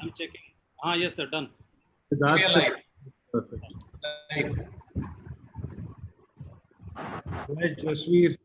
I'm checking. Yes, sir. Done. That's live. perfect. Live. Right, Jasveer.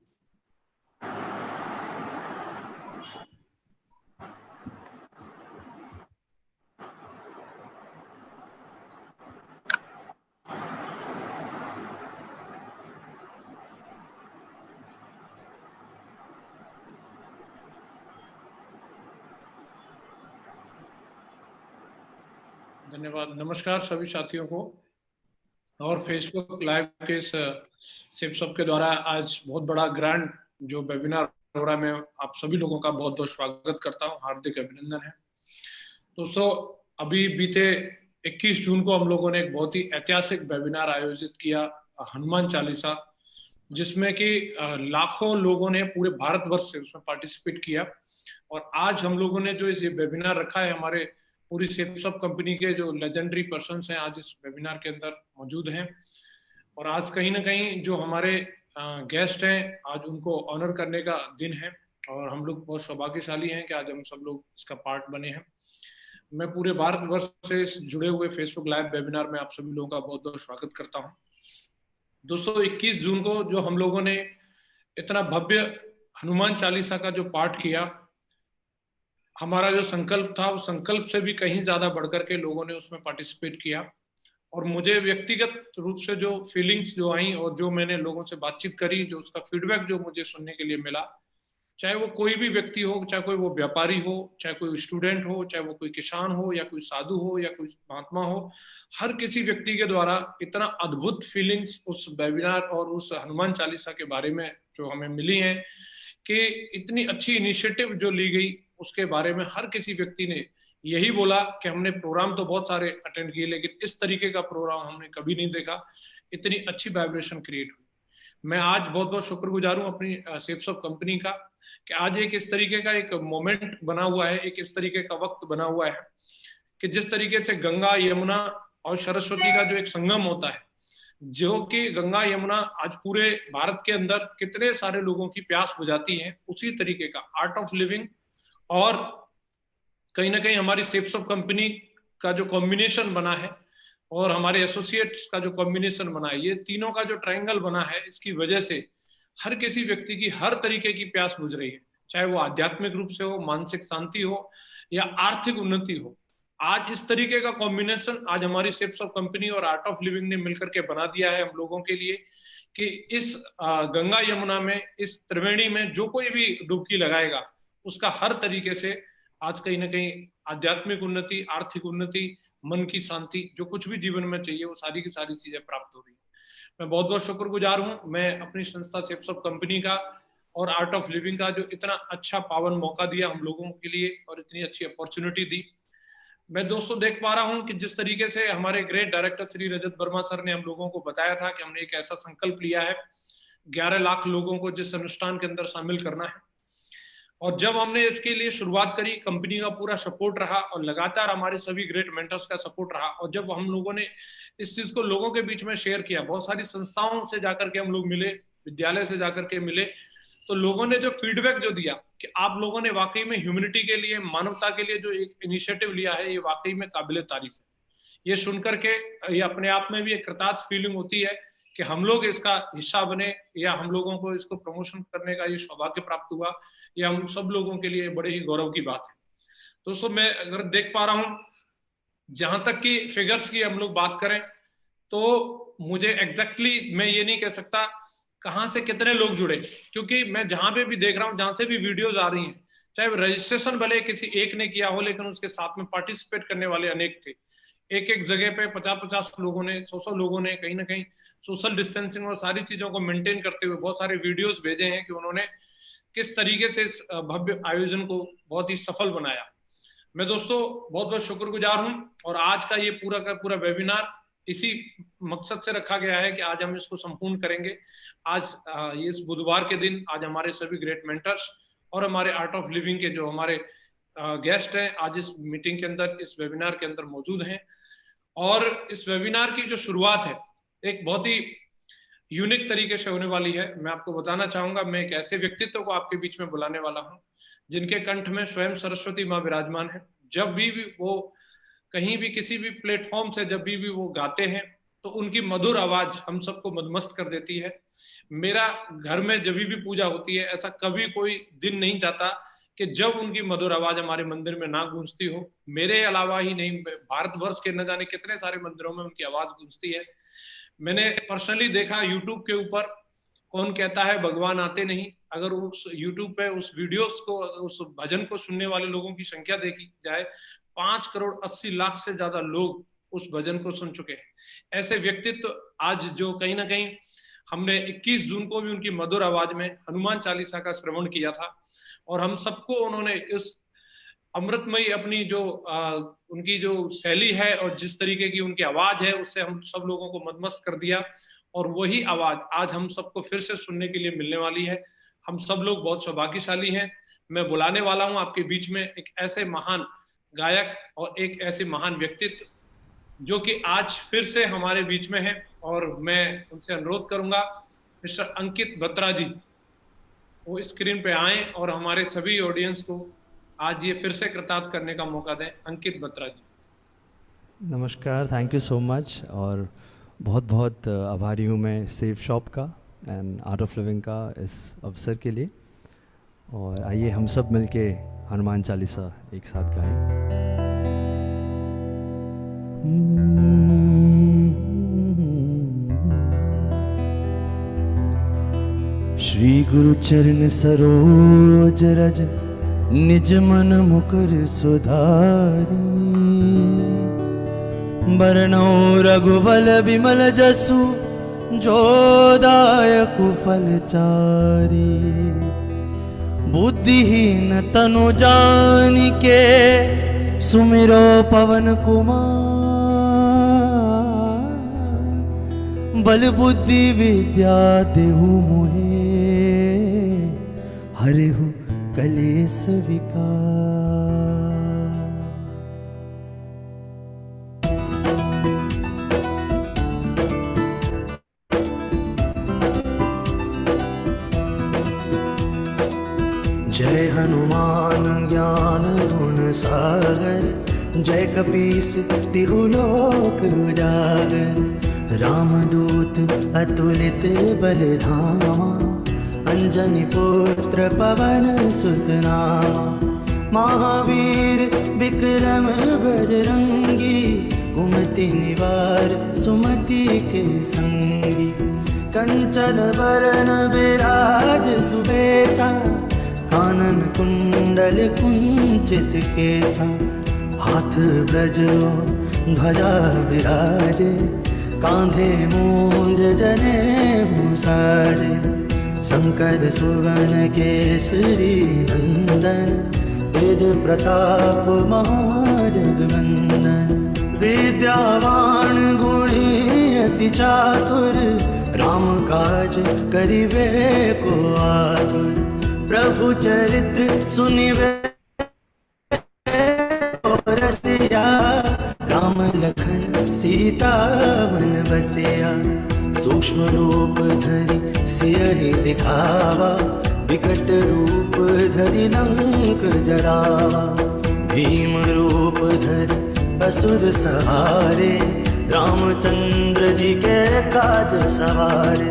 धन्यवाद। नमस्कार सभी साथियों को और फेसबुक लाइव के सिर्फ सबके द्वारा आज बहुत बड़ा ग्रैंड जो वेबिनार हो रहा है, मैं आप सभी लोगों का बहुत बहुत स्वागत करता हूं, हार्दिक अभिनंदन है। दोस्तों, अभी बीते 21 जून को हम लोगों ने एक बहुत ही ऐतिहासिक वेबिनार आयोजित किया, हनुमान चालीसा, जिसमें कि लाखों लोगों ने पूरे भारतवर्ष से उसमें पार्टिसिपेट किया। और आज हम लोगों ने जो इस वेबिनार रखा है, हमारे पूरी सेपसप कंपनी के जो लेजेंडरी पर्सन्स हैं आज इस वेबिनार के अंदर मौजूद हैं। और आज कहीं ना कहीं जो हमारे गेस्ट हैं, आज उनको ऑनर करने का दिन है और हम लोग बहुत सौभाग्यशाली हैं कि आज हम सब लोग इसका पार्ट बने हैं। मैं पूरे भारतवर्ष से जुड़े हुए फेसबुक लाइव वेबिनार में आप सभी लोगों का बहुत बहुत स्वागत करता हूं। दोस्तों, 21 जून को जो हम लोगों ने इतना भव्य हनुमान चालीसा का जो पाठ किया, हमारा जो संकल्प था, उस संकल्प से भी कहीं ज्यादा बढ़कर के लोगों ने उसमें पार्टिसिपेट किया। और मुझे व्यक्तिगत रूप से जो फीलिंग्स जो आई और जो मैंने लोगों से बातचीत करी, जो उसका फीडबैक जो मुझे सुनने के लिए मिला, चाहे वो कोई भी व्यक्ति हो, चाहे कोई वो व्यापारी हो, चाहे कोई स्टूडेंट हो, चाहे वो कोई किसान हो या कोई साधु हो या कोई महात्मा हो, हर किसी व्यक्ति के द्वारा इतना अद्भुत फीलिंग्स उस वेबिनार और उस हनुमान चालीसा के बारे में जो हमें मिली हैं कि इतनी अच्छी इनिशिएटिव जो ली गई, उसके बारे में हर किसी व्यक्ति ने यही बोला कि हमने प्रोग्राम तो बहुत सारे अटेंड किए, लेकिन इस तरीके का प्रोग्राम हमने कभी नहीं देखा, इतनी अच्छी वाइब्रेशन क्रिएट हुई। मैं आज बहुत बहुत शुक्रगुजार हूँ अपनी सेपसप कंपनी का कि आज एक इस तरीके का एक मोमेंट बना हुआ है, एक इस तरीके का वक्त बना हुआ है कि जिस तरीके से गंगा, यमुना और सरस्वती का जो एक संगम होता है, जो कि गंगा यमुना आज पूरे भारत के अंदर कितने सारे लोगों की प्यास बुझाती है, उसी तरीके का आर्ट ऑफ लिविंग और कहीं ना कहीं हमारी सेपसप कंपनी का जो कॉम्बिनेशन बना है और हमारे एसोसिएट्स का जो कॉम्बिनेशन बना है, ये तीनों का जो ट्रायंगल बना है, इसकी वजह से हर किसी व्यक्ति की हर तरीके की प्यास बुझ रही है, चाहे वो आध्यात्मिक रूप से हो, मानसिक शांति हो या आर्थिक उन्नति हो। आज इस तरीके का कॉम्बिनेशन आज हमारी सेपसप कंपनी और आर्ट ऑफ लिविंग ने मिलकर के बना दिया है हम लोगों के लिए कि इस गंगा यमुना में, इस त्रिवेणी में जो कोई भी डुबकी लगाएगा, उसका हर तरीके से आज कहीं ना कहीं आध्यात्मिक उन्नति, आर्थिक उन्नति, मन की शांति, जो कुछ भी जीवन में चाहिए वो सारी की सारी चीजें प्राप्त हो रही है। मैं बहुत बहुत शुक्रगुजार हूँ। मैं अपनी संस्था सेपसप कंपनी का और आर्ट ऑफ लिविंग का जो इतना अच्छा पावन मौका दिया हम लोगों के लिए और इतनी अच्छी अपॉर्चुनिटी दी। मैं दोस्तों देख पा रहा हूँ कि जिस तरीके से हमारे ग्रेट डायरेक्टर श्री रजत वर्मा सर ने हम लोगों को बताया था कि हमने एक ऐसा संकल्प लिया है 11 लाख लोगों को जिस अनुष्ठान के अंदर शामिल करना है, और जब हमने इसके लिए शुरुआत करी, कंपनी का पूरा सपोर्ट रहा और लगातार हमारे सभी ग्रेट मेंटर्स का सपोर्ट रहा। और जब हम लोगों ने इस चीज को लोगों के बीच में शेयर किया, बहुत सारी संस्थाओं से जाकर के हम लोग मिले, विद्यालय से जाकर के मिले, तो लोगों ने जो फीडबैक जो दिया कि आप लोगों ने वाकई में ह्यूमैनिटी के लिए, मानवता के लिए जो एक इनिशिएटिव लिया है, ये वाकई में काबिल तारीफ है। ये सुनकर के ये अपने आप में भी एक कृतार्थ फीलिंग होती है कि हम लोग इसका हिस्सा बने या हम लोगों को इसको प्रमोशन करने का ये सौभाग्य प्राप्त हुआ, ये हम सब लोगों के लिए बड़े ही गौरव की बात है। दोस्तों, मैं अगर देख पा रहा हूं, जहां तक कि फिगर्स की हम लोग बात करें तो मुझे एग्जैक्टली मैं ये नहीं कह सकता कहां से कितने लोग जुड़े, क्योंकि मैं जहां पे भी देख रहा हूं, जहां से भी वीडियोज आ रही हैं, चाहे रजिस्ट्रेशन भले किसी एक ने किया हो, लेकिन उसके साथ में पार्टिसिपेट करने वाले अनेक थे। एक एक जगह पे 50-50 लोगों ने, 100-100 लोगों ने कहीं ना कहीं सोशल डिस्टेंसिंग और सारी चीजों को मेंटेन करते हुए बहुत सारे वीडियोस भेजे हैं कि उन्होंने किस तरीके से इस भव्य आयोजन को बहुत ही सफल बनाया। मैं दोस्तों बहुत बहुत शुक्रगुजार हूं और आज का ये पूरा का पूरा वेबिनार इसी मकसद से रखा गया है कि आज हम इसको संपूर्ण करेंगे। आज ये इस बुधवार के दिन आज हमारे सभी ग्रेट मेंटर्स और हमारे आर्ट ऑफ लिविंग के जो हमारे गेस्ट हैं आज इस मीटिंग के अंदर, इस वेबिनार के अंदर मौजूद हैं। और इस वेबिनार की जो शुरुआत है एक बहुत ही यूनिक तरीके से होने वाली है। मैं आपको बताना चाहूंगा, मैं एक ऐसे व्यक्तित्व को आपके बीच में बुलाने वाला हूं जिनके कंठ में स्वयं सरस्वती माँ विराजमान है। जब भी वो कहीं भी किसी भी प्लेटफॉर्म से जब भी वो गाते हैं तो उनकी मधुर आवाज हम सबको मदमस्त कर देती है। मेरा घर में जब भी पूजा होती है ऐसा कभी कोई दिन नहीं जाता कि जब उनकी मधुर आवाज हमारे मंदिर में ना गूंजती हो। मेरे अलावा ही नहीं, भारतवर्ष के न जाने कितने सारे मंदिरों में उनकी आवाज गूंजती है। मैंने पर्सनली देखा यूट्यूब के ऊपर, कौन कहता है भगवान आते नहीं, अगर उस यूट्यूब पे उस वीडियोस को, उस भजन को सुनने वाले लोगों की संख्या देखी जाए, 5,80,00,000 से ज्यादा लोग उस भजन को सुन चुके हैं। ऐसे व्यक्तित्व आज जो कहीं ना कहीं हमने 21 जून को भी उनकी मधुर आवाज में हनुमान चालीसा का श्रवण किया था और हम सबको उन्होंने इस अमृतमयी अपनी जो उनकी जो शैली है और जिस तरीके की उनकी आवाज है उससे हम सब लोगों को मदमस्त कर दिया। और वही आवाज आज हम सबको फिर से सुनने के लिए मिलने वाली है। हम सब लोग बहुत सौभाग्यशाली हैं। मैं बुलाने वाला हूं आपके बीच में एक ऐसे महान गायक और एक ऐसे महान व्यक्तित्व जो कि आज फिर से हमारे बीच में है, और मैं उनसे अनुरोध करूंगा मिस्टर अंकित बत्रा जी वो स्क्रीन पे आए और हमारे सभी ऑडियंस को आज ये फिर से कृतार्थ करने का मौका दें। अंकित बत्रा जी। नमस्कार, थैंक यू सो मच। और बहुत बहुत आभारी हूँ मैं सेफ शॉप का एंड आर्ट ऑफ लिविंग का इस अवसर के लिए। और आइए हम सब मिलके हनुमान चालीसा एक साथ गाएं। श्री गुरु चरण सरोज रज निज मन मुकुर सुधारी, बरनौ रघुबल बिमल जसु जो दायक फलचारी। बुद्धिहीन तनु जानिके सुमिरो पवन कुमार, बल बुद्धि विद्या देहु मोहे हरिहु कलेस विकार। जय हनुमान ज्ञान गुण सागर, जय कपीस तिहु लोक उजागर। रामदूत अतुलित बल धामा, अंजनी पुत्र पवन सुत नामा। महावीर विक्रम बजरंगी, कुमति निवार सुमति के संगी। कंचन बरन विराज सुबेसा, कानन कुंडल कुंचित केसा। हाथ ब्रजो ध्वजा विराजे, कांधे मूंज जनेऊ साजे। शंकर सुवन केसरी नंदन, तेज प्रताप महाजगवंदन। विद्यावान गुणी अति चातुर, राम काज करिबे को आतुर। प्रभु चरित्र सुनिबे रसिया, राम लखन सीता वन बसिया। सूक्ष्म रूप धरि सियहि दिखावा, विकट रूप धरि लंक जरावा। भीम रूप धरि असुर सहारे, रामचंद्र जी के काज सवारे।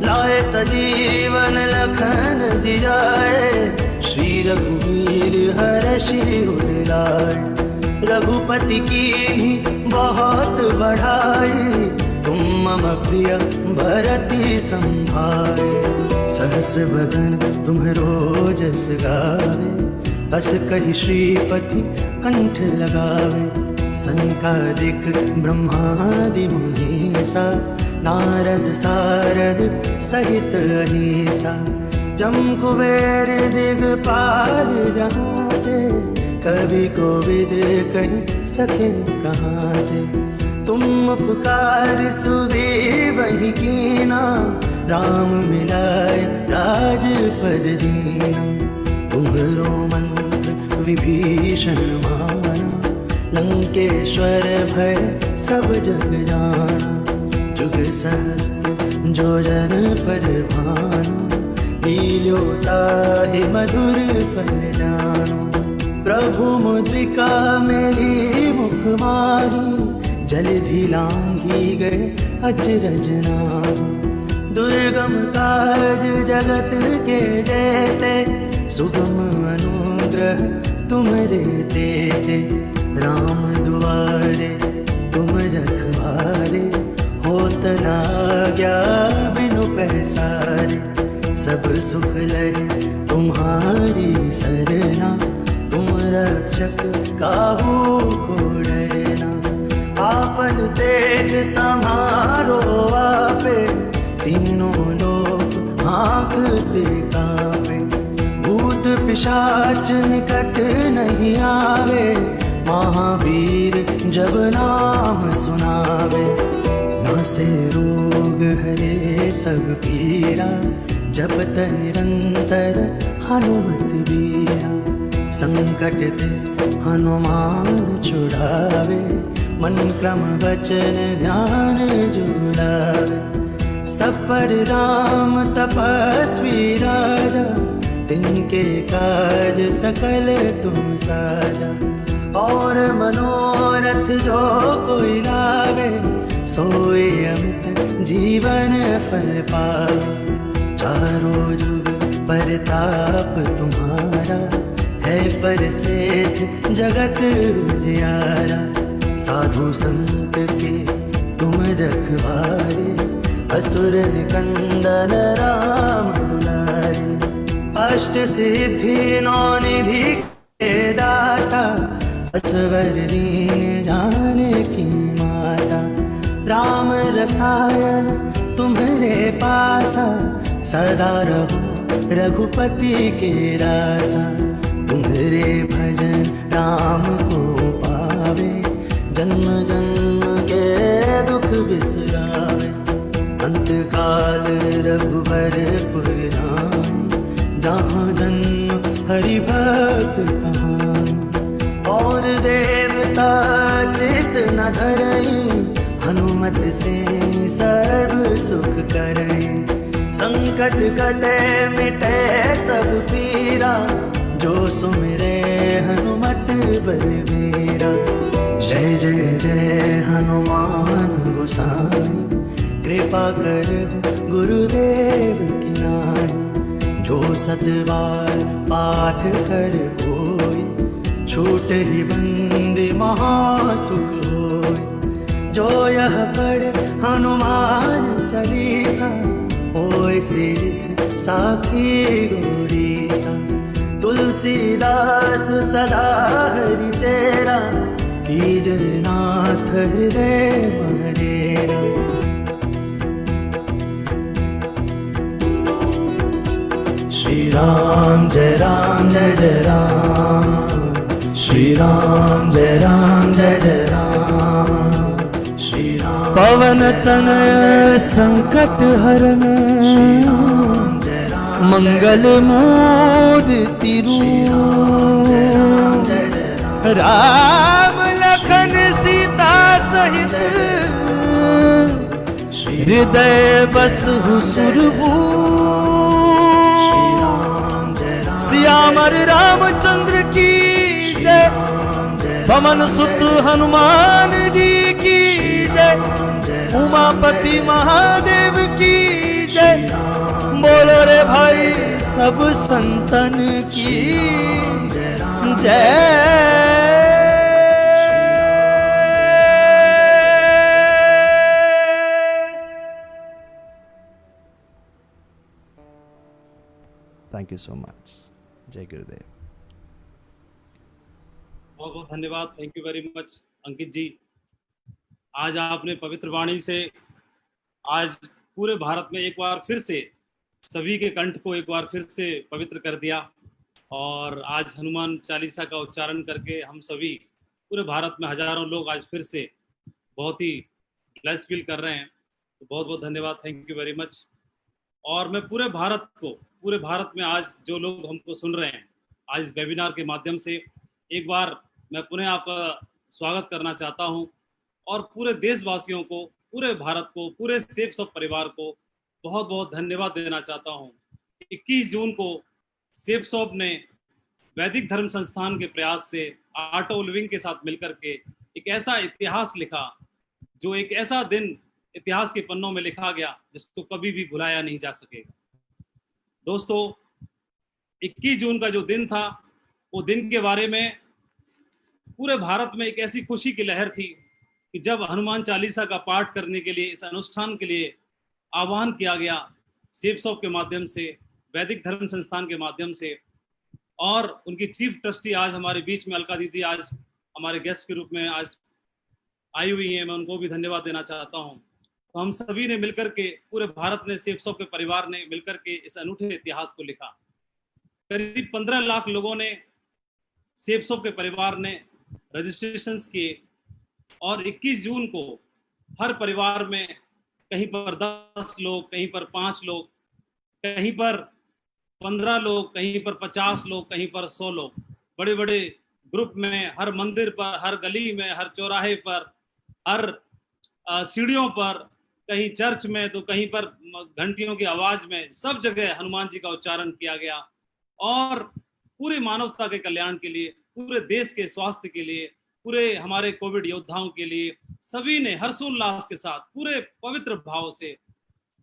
लाए सजीवन लखन जियाए, श्री रघुवीर हर्षि उर लाए। रघुपति कीन्ही बहुत बढ़ाई, तुम मम प्रिय भरति संभाए। सहस बदन तुम्हरो जस गावे, अस कहि श्रीपति कंठ लगावे। संकादिक ब्रह्मादि मुनीसा, नारद सारद सहित अहिसा। जम कुबेर दिगपाल जहाते, कवि कोविद कहि सके कहाँ ते। तुम उपकार सुग्रीव कीना, राम मिलाए राजपद दीना। तुम्हरो मंत्र विभीषण माना, लंकेश्वर भय सब जग जाना। जुग सहस्त्र जो जन पर भानु, लील्यो ताहि मधुर फल जानु। प्रभु मुद्रिका मेली मुख माही जलधि लांघी गए अचरज नाही। दुर्गम काज जगत के जेते सुगम अनुग्रह तुमरे तेते। राम दुआरे तुम रखवारे होत न आज्ञा बिनु पैसारे। सब सुख लहे तुम्हारी सरना तुम रक्षक काहू को डरना। आपन तेज संहारो आपे तीनों लोक हाँकते कांपे। भूत पिशाच निकट नहीं आवे महावीर जब नाम सुनावे। नासे रोग हरे सब पीरा जपत निरंतर हनुमत बीरा। संकट ते हनुमान छुड़ावे मन क्रम वचन ध्यान जुड़ावे। सब पर राम तपस्वी राजा तिनके काज सकल तुम साजा। और मनोरथ जो कोई लावे सोए अमित जीवन फल पावे। चारों जुग परताप तुम्हारा है परसेठ जगत उजियारा। साधु संत के तुम रखवारे असुर निकंदन राम दुलारे। अष्ट सिद्धि नौ निधि के दाता असवर दीन जाने की माता। राम रसायन तुम्हारे पासा सदा रहो रघुपति के रासा। तुम्हारे भजन राम को पावे जन्म जन्म के दुख बिसरावे। अंत काल रघुबर पुर जान जहाँ जन्म हरि भक्त कहान। और देवता चित न धरई हनुमत से सर्व सुख करई। संकट कटे मिटे सब पीरा जो सुमिरे हनुमत बलबीरा। जय जय जय हनुमान गोसाई कृपा कर गुरुदेव की नाई। जो सतबार पाठ कर कोई छूट ही बंदी महासुख होय। जो यह पढ़े हनुमान चालीसा होय सिद्ध साखी गौरीसा। तुलसीदास सदा हरि चेरा कीजय नाथ हृदय मडेरा। श्री राम जय जय राम। श्री राम जय जय राम। श्री राम पवन तनय संकट हरन मंगल मूर्ति रूप। राम लखन सीता सहित हृदय बसहु सुरभूप। सियावर रामचंद्र की जय पवन सुत हनुमान जी की जय। उमापति महादेव की जय। बोलो रे भाई सब संतन की जय। Thank you so much. जय गुरुदेव। बहुत बहुत धन्यवाद। थैंक यू वेरी मच अंकित जी। आज आपने पवित्र वाणी से आज पूरे भारत में एक बार फिर से सभी के कंठ को एक बार फिर से पवित्र कर दिया। और आज हनुमान चालीसा का उच्चारण करके हम सभी पूरे भारत में हजारों लोग आज फिर से बहुत ही ब्लेस फील कर रहे हैं। तो बहुत बहुत धन्यवाद। Thank you very much. और मैं पूरे भारत में आज जो लोग हमको सुन रहे हैं आज इस वेबिनार के माध्यम से एक बार मैं पुनः आपका स्वागत करना चाहता हूं। और पूरे देशवासियों को, पूरे भारत को, पूरे सेफ शॉप परिवार को बहुत बहुत धन्यवाद देना चाहता हूं। 21 जून को सेफ शॉप ने वैदिक धर्म संस्थान के प्रयास से आर्ट ऑफ लिविंग के साथ मिलकर के एक ऐसा इतिहास लिखा, जो एक ऐसा दिन इतिहास के पन्नों में लिखा गया जिसको कभी भी भुलाया नहीं जा सकेगा। दोस्तों, 21 जून का जो दिन था, वो दिन के बारे में पूरे भारत में एक ऐसी खुशी की लहर थी कि जब हनुमान चालीसा का पाठ करने के लिए, इस अनुष्ठान के लिए आह्वान किया गया सेफ शॉप के माध्यम से, वैदिक धर्म संस्थान के माध्यम से, और उनकी चीफ ट्रस्टी आज हमारे बीच में अलका दीदी आज हमारे गेस्ट के रूप में आज आई हुई हैं, मैं उनको भी धन्यवाद देना चाहता हूं। तो हम सभी ने मिलकर के, पूरे भारत ने, सेफ शॉप के परिवार ने मिलकर के इस अनूठे इतिहास को लिखा। करीब 15 लाख लोगों ने, सेफ शॉप के परिवार ने रजिस्ट्रेशंस किए, और 21 जून को हर परिवार में कहीं पर 10 लोग, कहीं पर 5 लोग, कहीं पर 15 लोग, कहीं पर 50 लोग, कहीं पर 100 लोग, बड़े बड़े ग्रुप में, हर मंदिर पर, हर गली में, हर चौराहे पर, हर सीढ़ियों पर, कहीं चर्च में तो कहीं पर घंटियों की आवाज में, सब जगह हनुमान जी का उच्चारण किया गया। और पूरे मानवता के कल्याण के लिए, पूरे देश के स्वास्थ्य के लिए, पूरे हमारे कोविड योद्धाओं के लिए सभी ने हर्षोल्लास के साथ पूरे पवित्र भाव से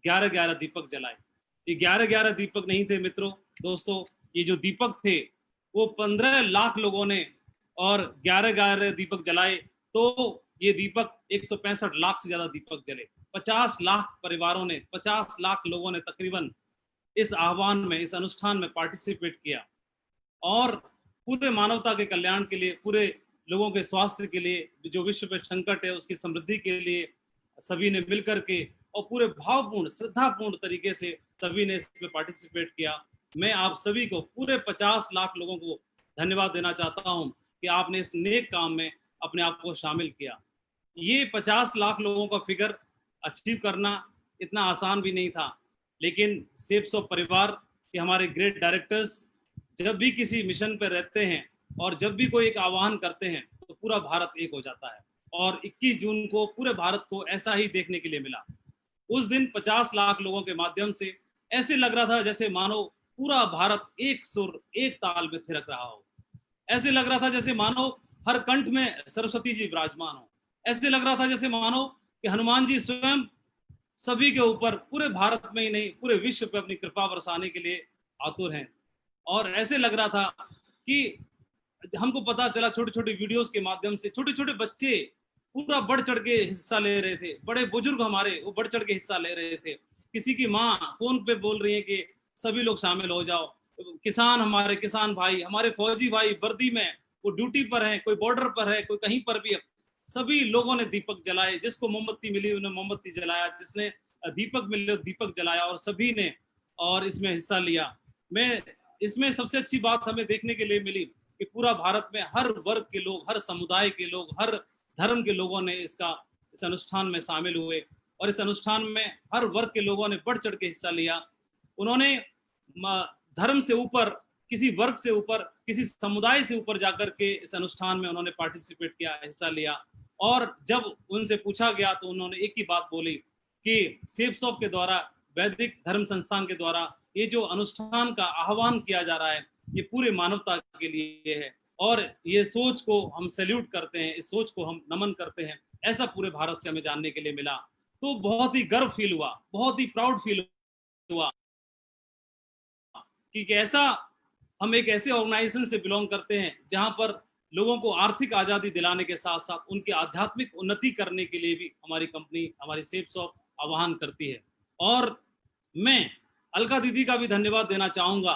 11-11 दीपक जलाए। ये 11-11 दीपक नहीं थे मित्रों, दोस्तों, ये जो दीपक थे वो 15 लाख लोगों ने और 11-11 दीपक जलाए, तो ये दीपक 165 लाख से ज्यादा दीपक जले। 50 लाख परिवारों ने, 50 लाख लोगों ने तकरीबन इस आह्वान में, इस अनुष्ठान में पार्टिसिपेट किया, और पूरे मानवता के कल्याण के लिए, पूरे लोगों के स्वास्थ्य के लिए, जो विश्व पे संकट है उसकी समृद्धि के लिए सभी ने मिलकर के और पूरे भावपूर्ण, श्रद्धापूर्ण तरीके से सभी ने इसमें पार्टिसिपेट किया। मैं आप सभी को, पूरे 50 लाख लोगों को धन्यवाद देना चाहता हूं कि आपने इस नेक काम में अपने आप को शामिल किया। ये 50 लाख लोगों का फिगर अचीव करना इतना आसान भी नहीं था, लेकिन सेफ शॉप परिवार के हमारे ग्रेट डायरेक्टर्स जब भी किसी मिशन पर रहते हैं और जब भी कोई एक आह्वान करते हैं तो पूरा भारत एक हो जाता है, और 21 जून को पूरे भारत को ऐसा ही देखने के लिए मिला। उस दिन 50 लाख लोगों के माध्यम से ऐसे लग रहा था जैसे मानो पूरा भारत एक सुर, एक ताल में थिरक रहा हो। ऐसे लग रहा था जैसे मानो हर कंठ में सरस्वती जी विराजमान हो। ऐसे लग रहा था जैसे मानो कि हनुमान जी स्वयं सभी के ऊपर, पूरे भारत में ही नहीं पूरे विश्व पे अपनी कृपा बरसाने के लिए आतुर हैं। और ऐसे लग रहा था कि हमको पता चला छोटे छोटे वीडियोस के माध्यम से, छोटे छोटे बच्चे पूरा बढ़ चढ़ के हिस्सा ले रहे थे, बड़े बुजुर्ग हमारे वो बढ़ चढ़ के हिस्सा ले रहे थे। किसी की माँ फोन पे बोल रही है कि सभी लोग शामिल हो जाओ। किसान, हमारे किसान भाई, हमारे फौजी भाई वर्दी में, वो ड्यूटी पर है, कोई बॉर्डर पर है, कोई कहीं पर भी है, सभी लोगों ने दीपक जलाए। जिसको मोमबत्ती मिली उन्होंने मोमबत्ती जलाया, जिसने दीपक मिले दीपक जलाया, और सभी ने और इसमें हिस्सा लिया। मैं इसमें सबसे अच्छी बात हमें देखने के लिए मिली कि पूरा भारत में हर वर्ग के लोग, हर समुदाय के लोग, हर धर्म के लोगों ने इस अनुष्ठान में शामिल हुए, और इस अनुष्ठान में हर वर्ग के लोगों ने बढ़ चढ़ के हिस्सा लिया। उन्होंने धर्म से ऊपर, किसी वर्ग से ऊपर, किसी समुदाय से ऊपर जाकर के इस अनुष्ठान में उन्होंने पार्टिसिपेट किया, हिस्सा लिया। और जब उनसे पूछा गया तो उन्होंने एक ही बात बोली कि सेफ शॉप के द्वारा, वैदिक धर्म संस्थान के द्वारा ये जो अनुष्ठान का आह्वान किया जा रहा है ये पूरे मानवता के लिए है, और ये सोच को हम सैल्यूट करते हैं, इस सोच को हम नमन करते हैं। ऐसा पूरे भारत से हमें जानने के लिए मिला, तो बहुत ही गर्व फील हुआ, बहुत ही प्राउड फील हुआ कि ऐसा हम एक ऐसे ऑर्गेनाइजेशन से बिलोंग करते हैं जहां पर लोगों को आर्थिक आजादी दिलाने के साथ साथ उनकी आध्यात्मिक उन्नति करने के लिए भी हमारी कंपनी, हमारी सेफ शॉप आह्वान करती है। और मैं अलका दीदी का भी धन्यवाद देना चाहूंगा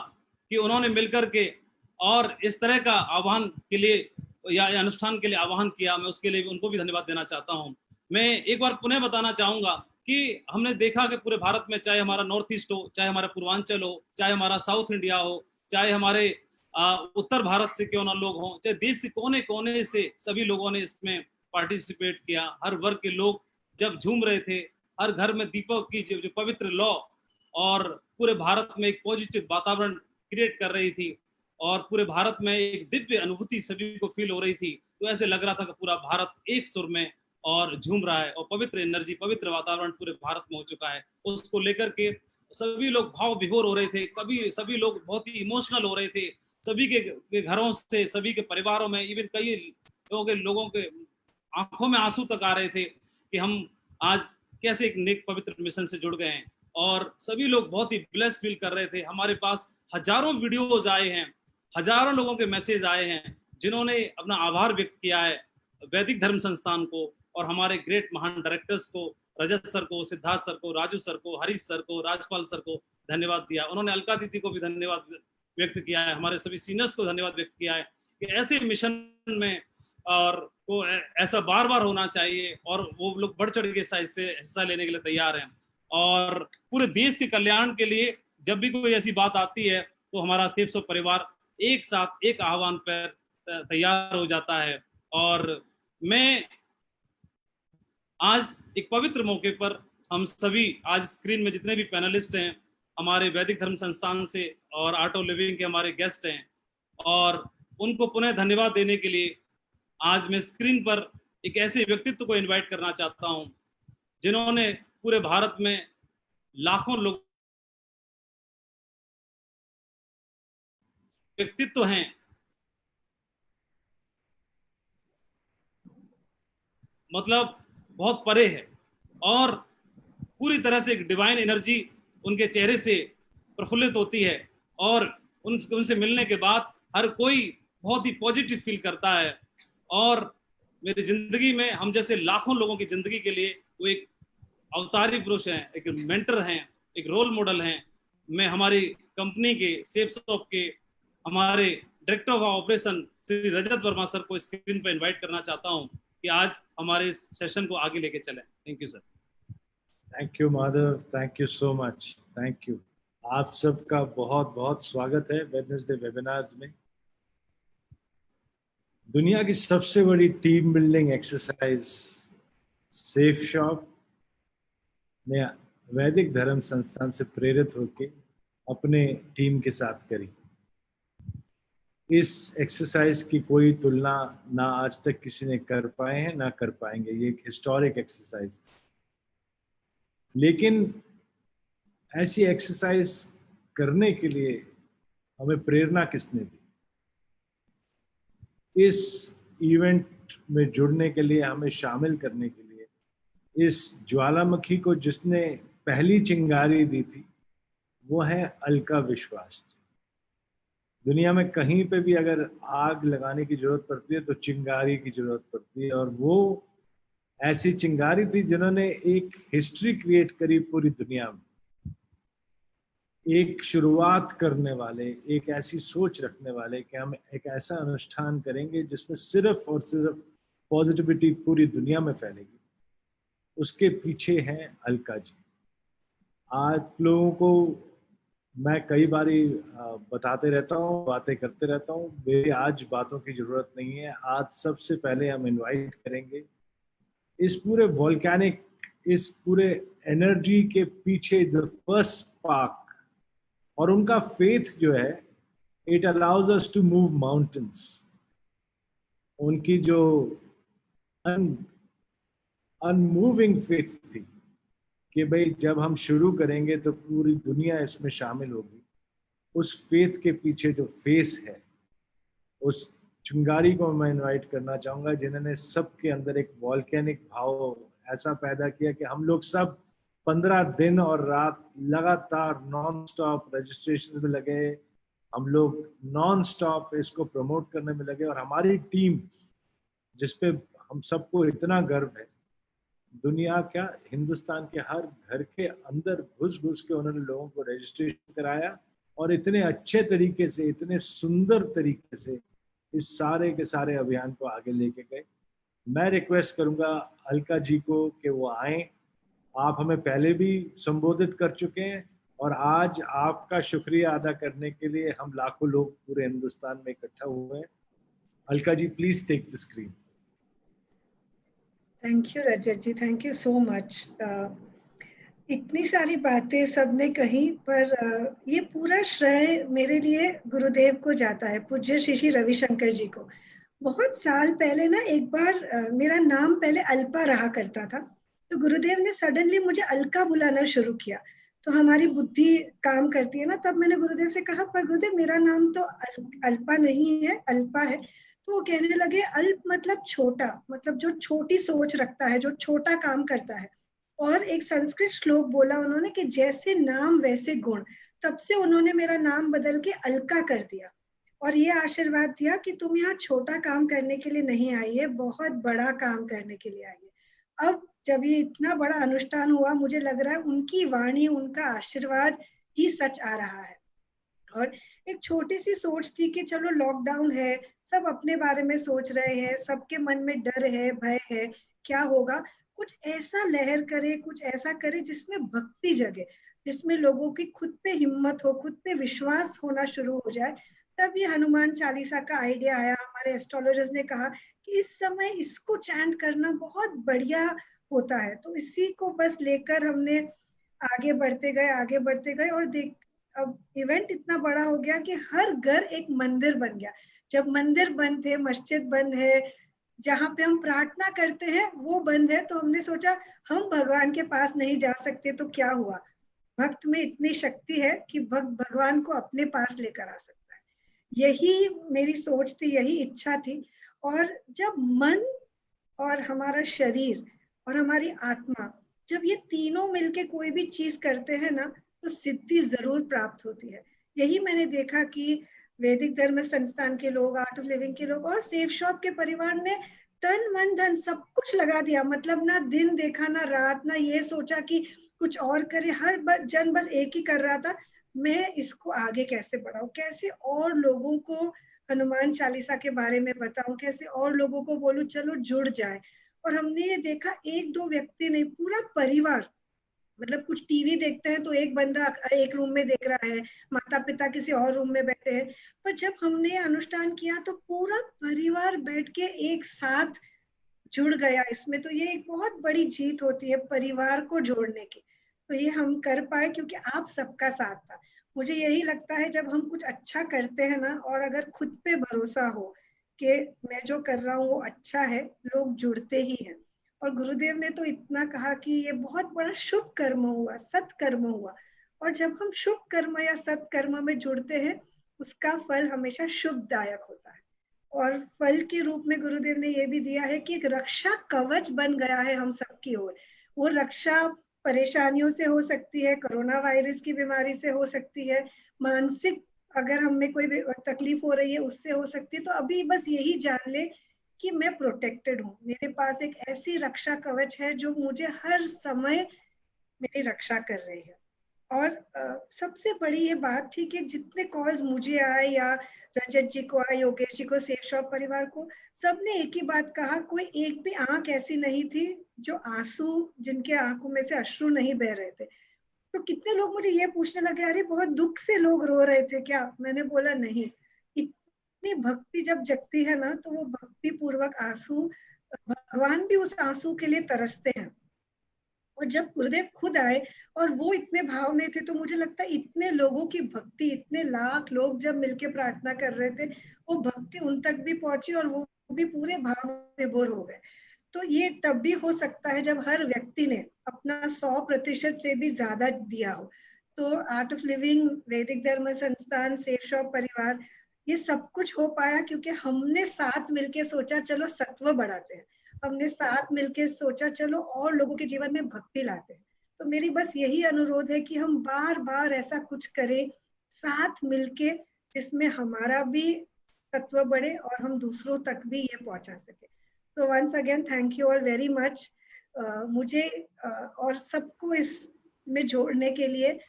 कि उन्होंने मिलकर के और इस तरह का आह्वान के लिए या अनुष्ठान के लिए आह्वान किया, मैं उसके लिए भी उनको भी धन्यवाद देना चाहता हूं। मैं एक बार पुनः बताना चाहूंगा कि हमने देखा कि पूरे भारत में, चाहे हमारा नॉर्थ ईस्ट हो, चाहे हमारा पूर्वांचल हो, चाहे हमारा साउथ इंडिया हो, चाहे हमारे उत्तर भारत से क्यों ना लोग हों, चाहे देश के कोने कोने से सभी लोगों ने इसमें पार्टिसिपेट किया। हर वर्ग के लोग जब झूम रहे थे, हर घर में दीपक की जो पवित्र लौ और पूरे भारत में एक पॉजिटिव वातावरण क्रिएट कर रही थी, और पूरे भारत में एक दिव्य अनुभूति सभी को फील हो रही थी। तो ऐसे लग रहा था कि पूरा भारत एक सुर में और झूम रहा है, और पवित्र एनर्जी, पवित्र वातावरण पूरे भारत में हो चुका है। उसको लेकर के सभी लोग भाव विभोर हो रहे थे, कभी सभी लोग बहुत ही इमोशनल हो रहे थे। सभी के घरों से, सभी के परिवारों में, इवन कई लोगों के आंखों में आंसू तक आ रहे थे कि हम आज कैसे एक नेक पवित्र मिशन से जुड़ गए हैं, और सभी लोग बहुत ही ब्लेस फील कर रहे थे। हमारे पास हजारों वीडियोज आए हैं, हजारों लोगों के मैसेज आए हैं जिन्होंने अपना आभार व्यक्त किया है वैदिक धर्म संस्थान को और हमारे ग्रेट महान डायरेक्टर्स को, रजत सर को, सिद्धार्थ सर को, राजू सर को, हरीश सर को, राजपाल सर को धन्यवाद दिया। उन्होंने अलका दीदी को भी धन्यवाद व्यक्त किया है, हमारे सभी सीनियर्स को धन्यवाद व्यक्त किया है कि ऐसे मिशन में और को ऐसा बार बार होना चाहिए, और वो लोग बढ़ चढ़ के हिस्सा लेने के लिए तैयार हैं। और पूरे देश के कल्याण के लिए जब भी कोई ऐसी बात आती है तो हमारा सेफ शॉप परिवार एक साथ एक आह्वान पर तैयार हो जाता है। और मैं आज एक पवित्र मौके पर हम सभी, आज स्क्रीन में जितने भी पैनलिस्ट हैं हमारे वैदिक धर्म संस्थान से और आर्ट ऑफ लिविंग के हमारे गेस्ट हैं, और उनको पुनः धन्यवाद देने के लिए आज मैं स्क्रीन पर एक ऐसे व्यक्तित्व को इनवाइट करना चाहता हूं जिन्होंने पूरे भारत में लाखों लोग व्यक्तित्व हैं, मतलब बहुत परे है, और पूरी तरह से एक डिवाइन एनर्जी उनके चेहरे से प्रफुल्लित होती है, और उनसे मिलने के बाद हर कोई बहुत ही पॉजिटिव फील करता है। और मेरी जिंदगी में हम जैसे लाखों लोगों की जिंदगी के लिए वो एक अवतारी पुरुष हैं, एक मेंटर हैं, एक रोल मॉडल हैं। मैं हमारी कंपनी के सेफ शॉप के हमारे director of operation Shri Rajat Verma sir को स्क्रीन पर इनवाइट करना चाहता हूं कि आज हमारे इस सेशन को आगे लेके चलें। Thank you sir. Thank you Madhav, thank you so much, thank you. आप सबका बहुत बहुत स्वागत है वेडनेसडे वेबिनार्स में। दुनिया की सबसे बड़ी team building exercise safe shop ने वैदिक धर्म संस्थान से प्रेरित होकर अपने टीम के साथ करी। इस एक्सरसाइज की कोई तुलना ना आज तक किसी ने कर पाए हैं ना कर पाएंगे। ये एक हिस्टोरिक एक्सरसाइज थी, लेकिन ऐसी एक्सरसाइज करने के लिए हमें प्रेरणा किसने दी? इस इवेंट में जुड़ने के लिए, हमें शामिल करने के लिए, इस ज्वालामुखी को जिसने पहली चिंगारी दी थी वो है अलका विश्वास। दुनिया में कहीं पे भी अगर आग लगाने की जरूरत पड़ती है तो चिंगारी की जरूरत पड़ती है, और वो ऐसी चिंगारी थी जिन्होंने एक हिस्ट्री क्रिएट करी पूरी दुनिया में। एक शुरुआत करने वाले, एक ऐसी सोच रखने वाले कि हम एक ऐसा अनुष्ठान करेंगे जिसमें सिर्फ और सिर्फ पॉजिटिविटी पूरी दुनिया में फैलेगी। उसके पीछे हैं अलका जी। आप लोगों को मैं कई बारी बताते रहता हूँ, बातें करते रहता हूँ, मेरी आज बातों की जरूरत नहीं है। आज सबसे पहले हम इनवाइट करेंगे इस पूरे वोल्केनिक, इस पूरे एनर्जी के पीछे द फर्स्ट स्पार्क, और उनका फेथ जो है, it allows us to move mountains. उनकी जो अनमूविंग फेथ थी कि भाई जब हम शुरू करेंगे तो पूरी दुनिया इसमें शामिल होगी। उस फेथ के पीछे जो फेस है, उस चिंगारी को मैं इनवाइट करना चाहूँगा जिन्होंने सबके अंदर एक वॉल्केनिक भाव ऐसा पैदा किया कि हम लोग सब 15 दिन और रात लगातार नॉन स्टॉप रजिस्ट्रेशन में लगे, हम लोग नॉन स्टॉप इसको प्रमोट करने में लगे। और हमारी टीम जिसपे हम सबको इतना गर्व है, दुनिया क्या हिंदुस्तान के हर घर के अंदर घुस घुस के उन्होंने लोगों को रजिस्ट्रेशन कराया, और इतने अच्छे तरीके से, इतने सुंदर तरीके से इस सारे के सारे अभियान को आगे लेके गए। मैं रिक्वेस्ट करूंगा अलका जी को कि वो आए। आप हमें पहले भी संबोधित कर चुके हैं, और आज आपका शुक्रिया अदा करने के लिए हम लाखों लोग पूरे हिंदुस्तान में इकट्ठा हुए हैं। Alka ji, please take the screen. Thank you Rajat ji, thank you so much. इतनी सारी बातें सबने कही, पर ये पूरा श्रेय मेरे लिए गुरुदेव को जाता है, पूज्य श्री श्री रविशंकर जी को। बहुत साल पहले ना एक बार मेरा नाम पहले अल्पा रहा करता था, तो गुरुदेव ने सडनली मुझे अलका बुलाना शुरू किया। तो हमारी बुद्धि काम करती है ना, तब मैंने गुरुदेव से कहा, पर गुरुदेव मेरा नाम तो अल्पा नहीं है, अल्पा है। तो तो वो कहने लगे अल्प मतलब छोटा, मतलब जो छोटी सोच रखता है, जो छोटा काम करता है। और एक संस्कृत श्लोक बोला उन्होंने कि जैसे नाम वैसे गुण। तब से उन्होंने मेरा नाम बदल के अलका कर दिया और ये आशीर्वाद दिया कि तुम यहाँ छोटा काम करने के लिए नहीं आई है, बहुत बड़ा काम करने के लिए आई है। अब जब ये इतना बड़ा अनुष्ठान हुआ, मुझे लग रहा है उनकी वाणी, उनका आशीर्वाद ही सच आ रहा है। और एक छोटी सी सोच थी कि चलो लॉकडाउन है, सब अपने बारे में सोच रहे हैं, सबके मन में डर है, भय है, क्या होगा, कुछ ऐसा लहर करे, कुछ ऐसा करे जिसमें भक्ति जगे, जिसमें लोगों की खुद पे हिम्मत हो, खुद पे विश्वास होना शुरू हो जाए। तब ये हनुमान चालीसा का आइडिया आया। हमारे एस्ट्रोलॉजर्स ने कहा कि इस समय इसको चैंट करना बहुत बढ़िया होता है, तो इसी को बस लेकर हमने आगे बढ़ते गए और देख अब इवेंट इतना बड़ा हो गया कि हर घर एक मंदिर बन गया। जब मंदिर बंद थे, मस्जिद बंद है, जहाँ पे हम प्रार्थना करते हैं वो बंद है, तो हमने सोचा हम भगवान के पास नहीं जा सकते तो क्या हुआ, भक्त में इतनी शक्ति है कि भक्त भगवान को अपने पास लेकर आ सकता है। यही मेरी सोच थी, यही इच्छा थी। और जब मन और हमारा शरीर और हमारी आत्मा, जब ये तीनों मिलके कोई भी चीज करते हैं ना, तो सिद्धि जरूर प्राप्त होती है। यही मैंने देखा कि वैदिक धर्म संस्थान के लोग, आर्ट ऑफ लिविंग के लोग और सेफ शॉप के परिवार ने तन मन धन सब कुछ लगा दिया। मतलब ना दिन देखा ना रात, ना ये सोचा कि कुछ और करे, हर जन बस एक ही कर रहा था, मैं इसको आगे कैसे बढ़ाऊं, कैसे और लोगों को हनुमान चालीसा के बारे में बताऊं, कैसे और लोगों को बोलूं चलो जुड़ जाए। और हमने ये देखा, एक दो व्यक्ति नहीं, पूरा परिवार, मतलब कुछ टीवी देखते हैं तो एक बंदा एक रूम में देख रहा है, माता पिता किसी और रूम में बैठे हैं, पर जब हमने अनुष्ठान किया तो पूरा परिवार बैठ के एक साथ जुड़ गया इसमें। तो ये एक बहुत बड़ी जीत होती है परिवार को जोड़ने की। तो ये हम कर पाए क्योंकि आप सबका साथ था। मुझे यही लगता है जब हम कुछ अच्छा करते हैं ना, और अगर खुद पे भरोसा हो कि मैं जो कर रहा हूँ वो अच्छा है, लोग जुड़ते ही हैं। और गुरुदेव ने तो इतना कहा कि ये बहुत बड़ा शुभ कर्म हुआ, सत्कर्म हुआ। और जब हम शुभ कर्म या सत्कर्म में जुड़ते हैं, उसका फल हमेशा शुभदायक होता है। और फल के रूप में गुरुदेव ने ये भी दिया है कि एक रक्षा कवच बन गया है हम सबकी ओर। वो रक्षा परेशानियों से हो सकती है, कोरोना वायरस की बीमारी से हो सकती है, मानसिक अगर हमें कोई तकलीफ हो रही है उससे हो सकती है। तो अभी बस यही जान ले कि मैं प्रोटेक्टेड हूँ, मेरे पास एक ऐसी रक्षा कवच है जो मुझे हर समय मेरी रक्षा कर रही है। और सबसे बड़ी ये बात थी कि जितने कॉल्स मुझे आए या रजत जी को आए, योगेश जी को, सेफ शॉप परिवार को, सबने एक ही बात कहा, कोई एक भी आंख ऐसी नहीं थी जो आंसू, जिनके आंखों में से अश्रु नहीं बह रहे थे। तो कितने लोग मुझे ये पूछने लगे, अरे बहुत दुख से लोग रो रहे थे क्या? मैंने बोला नहीं, इतनी भक्ति जब जगती है ना, तो वो भक्ति पूर्वक आंसू, भगवान भी उस आंसू के लिए तरसते हैं। और जब गुरुदेव खुद आए और वो इतने भाव में थे, तो मुझे लगता है इतने लोगों की भक्ति, इतने लाख लोग जब मिलके प्रार्थना कर रहे थे, वो भक्ति उन तक भी पहुंची और वो भी पूरे भाव विभोर हो गए। तो ये तब भी हो सकता है जब हर व्यक्ति ने अपना 100% से भी ज्यादा दिया हो। तो आर्ट ऑफ लिविंग, वैदिक धर्म संस्थान, सेफ शॉप परिवार, ये सब कुछ हो पाया क्योंकि हमने साथ मिलके सोचा चलो सत्व बढ़ाते हैं, हमने साथ मिलके सोचा चलो और लोगों के जीवन में भक्ति लाते हैं। तो मेरी बस यही अनुरोध है कि हम बार बार ऐसा कुछ करें साथ मिलके, जिसमें हमारा भी तत्व बढ़े और हम दूसरों तक भी ये पहुंचा सके। तो once again thank you all very much मुझे और सबको इसमें जोड़ने के लिए।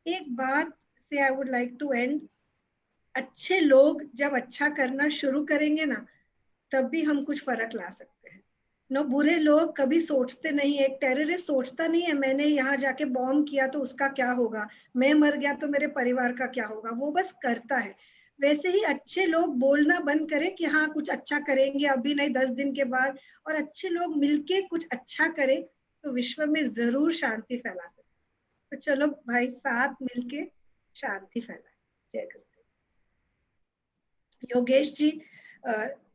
एक बात से I would like to end, अच्छे लोग जब अच्छा करना शुरू करेंगे ना, तब भी हम कुछ फर्क ला सकते हैं। नो, बुरे लोग कभी सोचते नहीं है, एक टेररिस्ट सोचता नहीं है मैंने यहाँ जाके बॉम्ब किया तो उसका क्या होगा, मैं मर गया तो मेरे परिवार का क्या होगा, वो बस करता है। वैसे ही अच्छे लोग बोलना बंद करें कि हाँ कुछ अच्छा करेंगे, अभी नहीं 10 दिन के बाद, और अच्छे लोग मिलके कुछ अच्छा करें तो विश्व में जरूर शांति फैला सकते। तो चलो भाई साथ मिलके शांति फैलाए। जय गुरुदेव। Yogesh ji,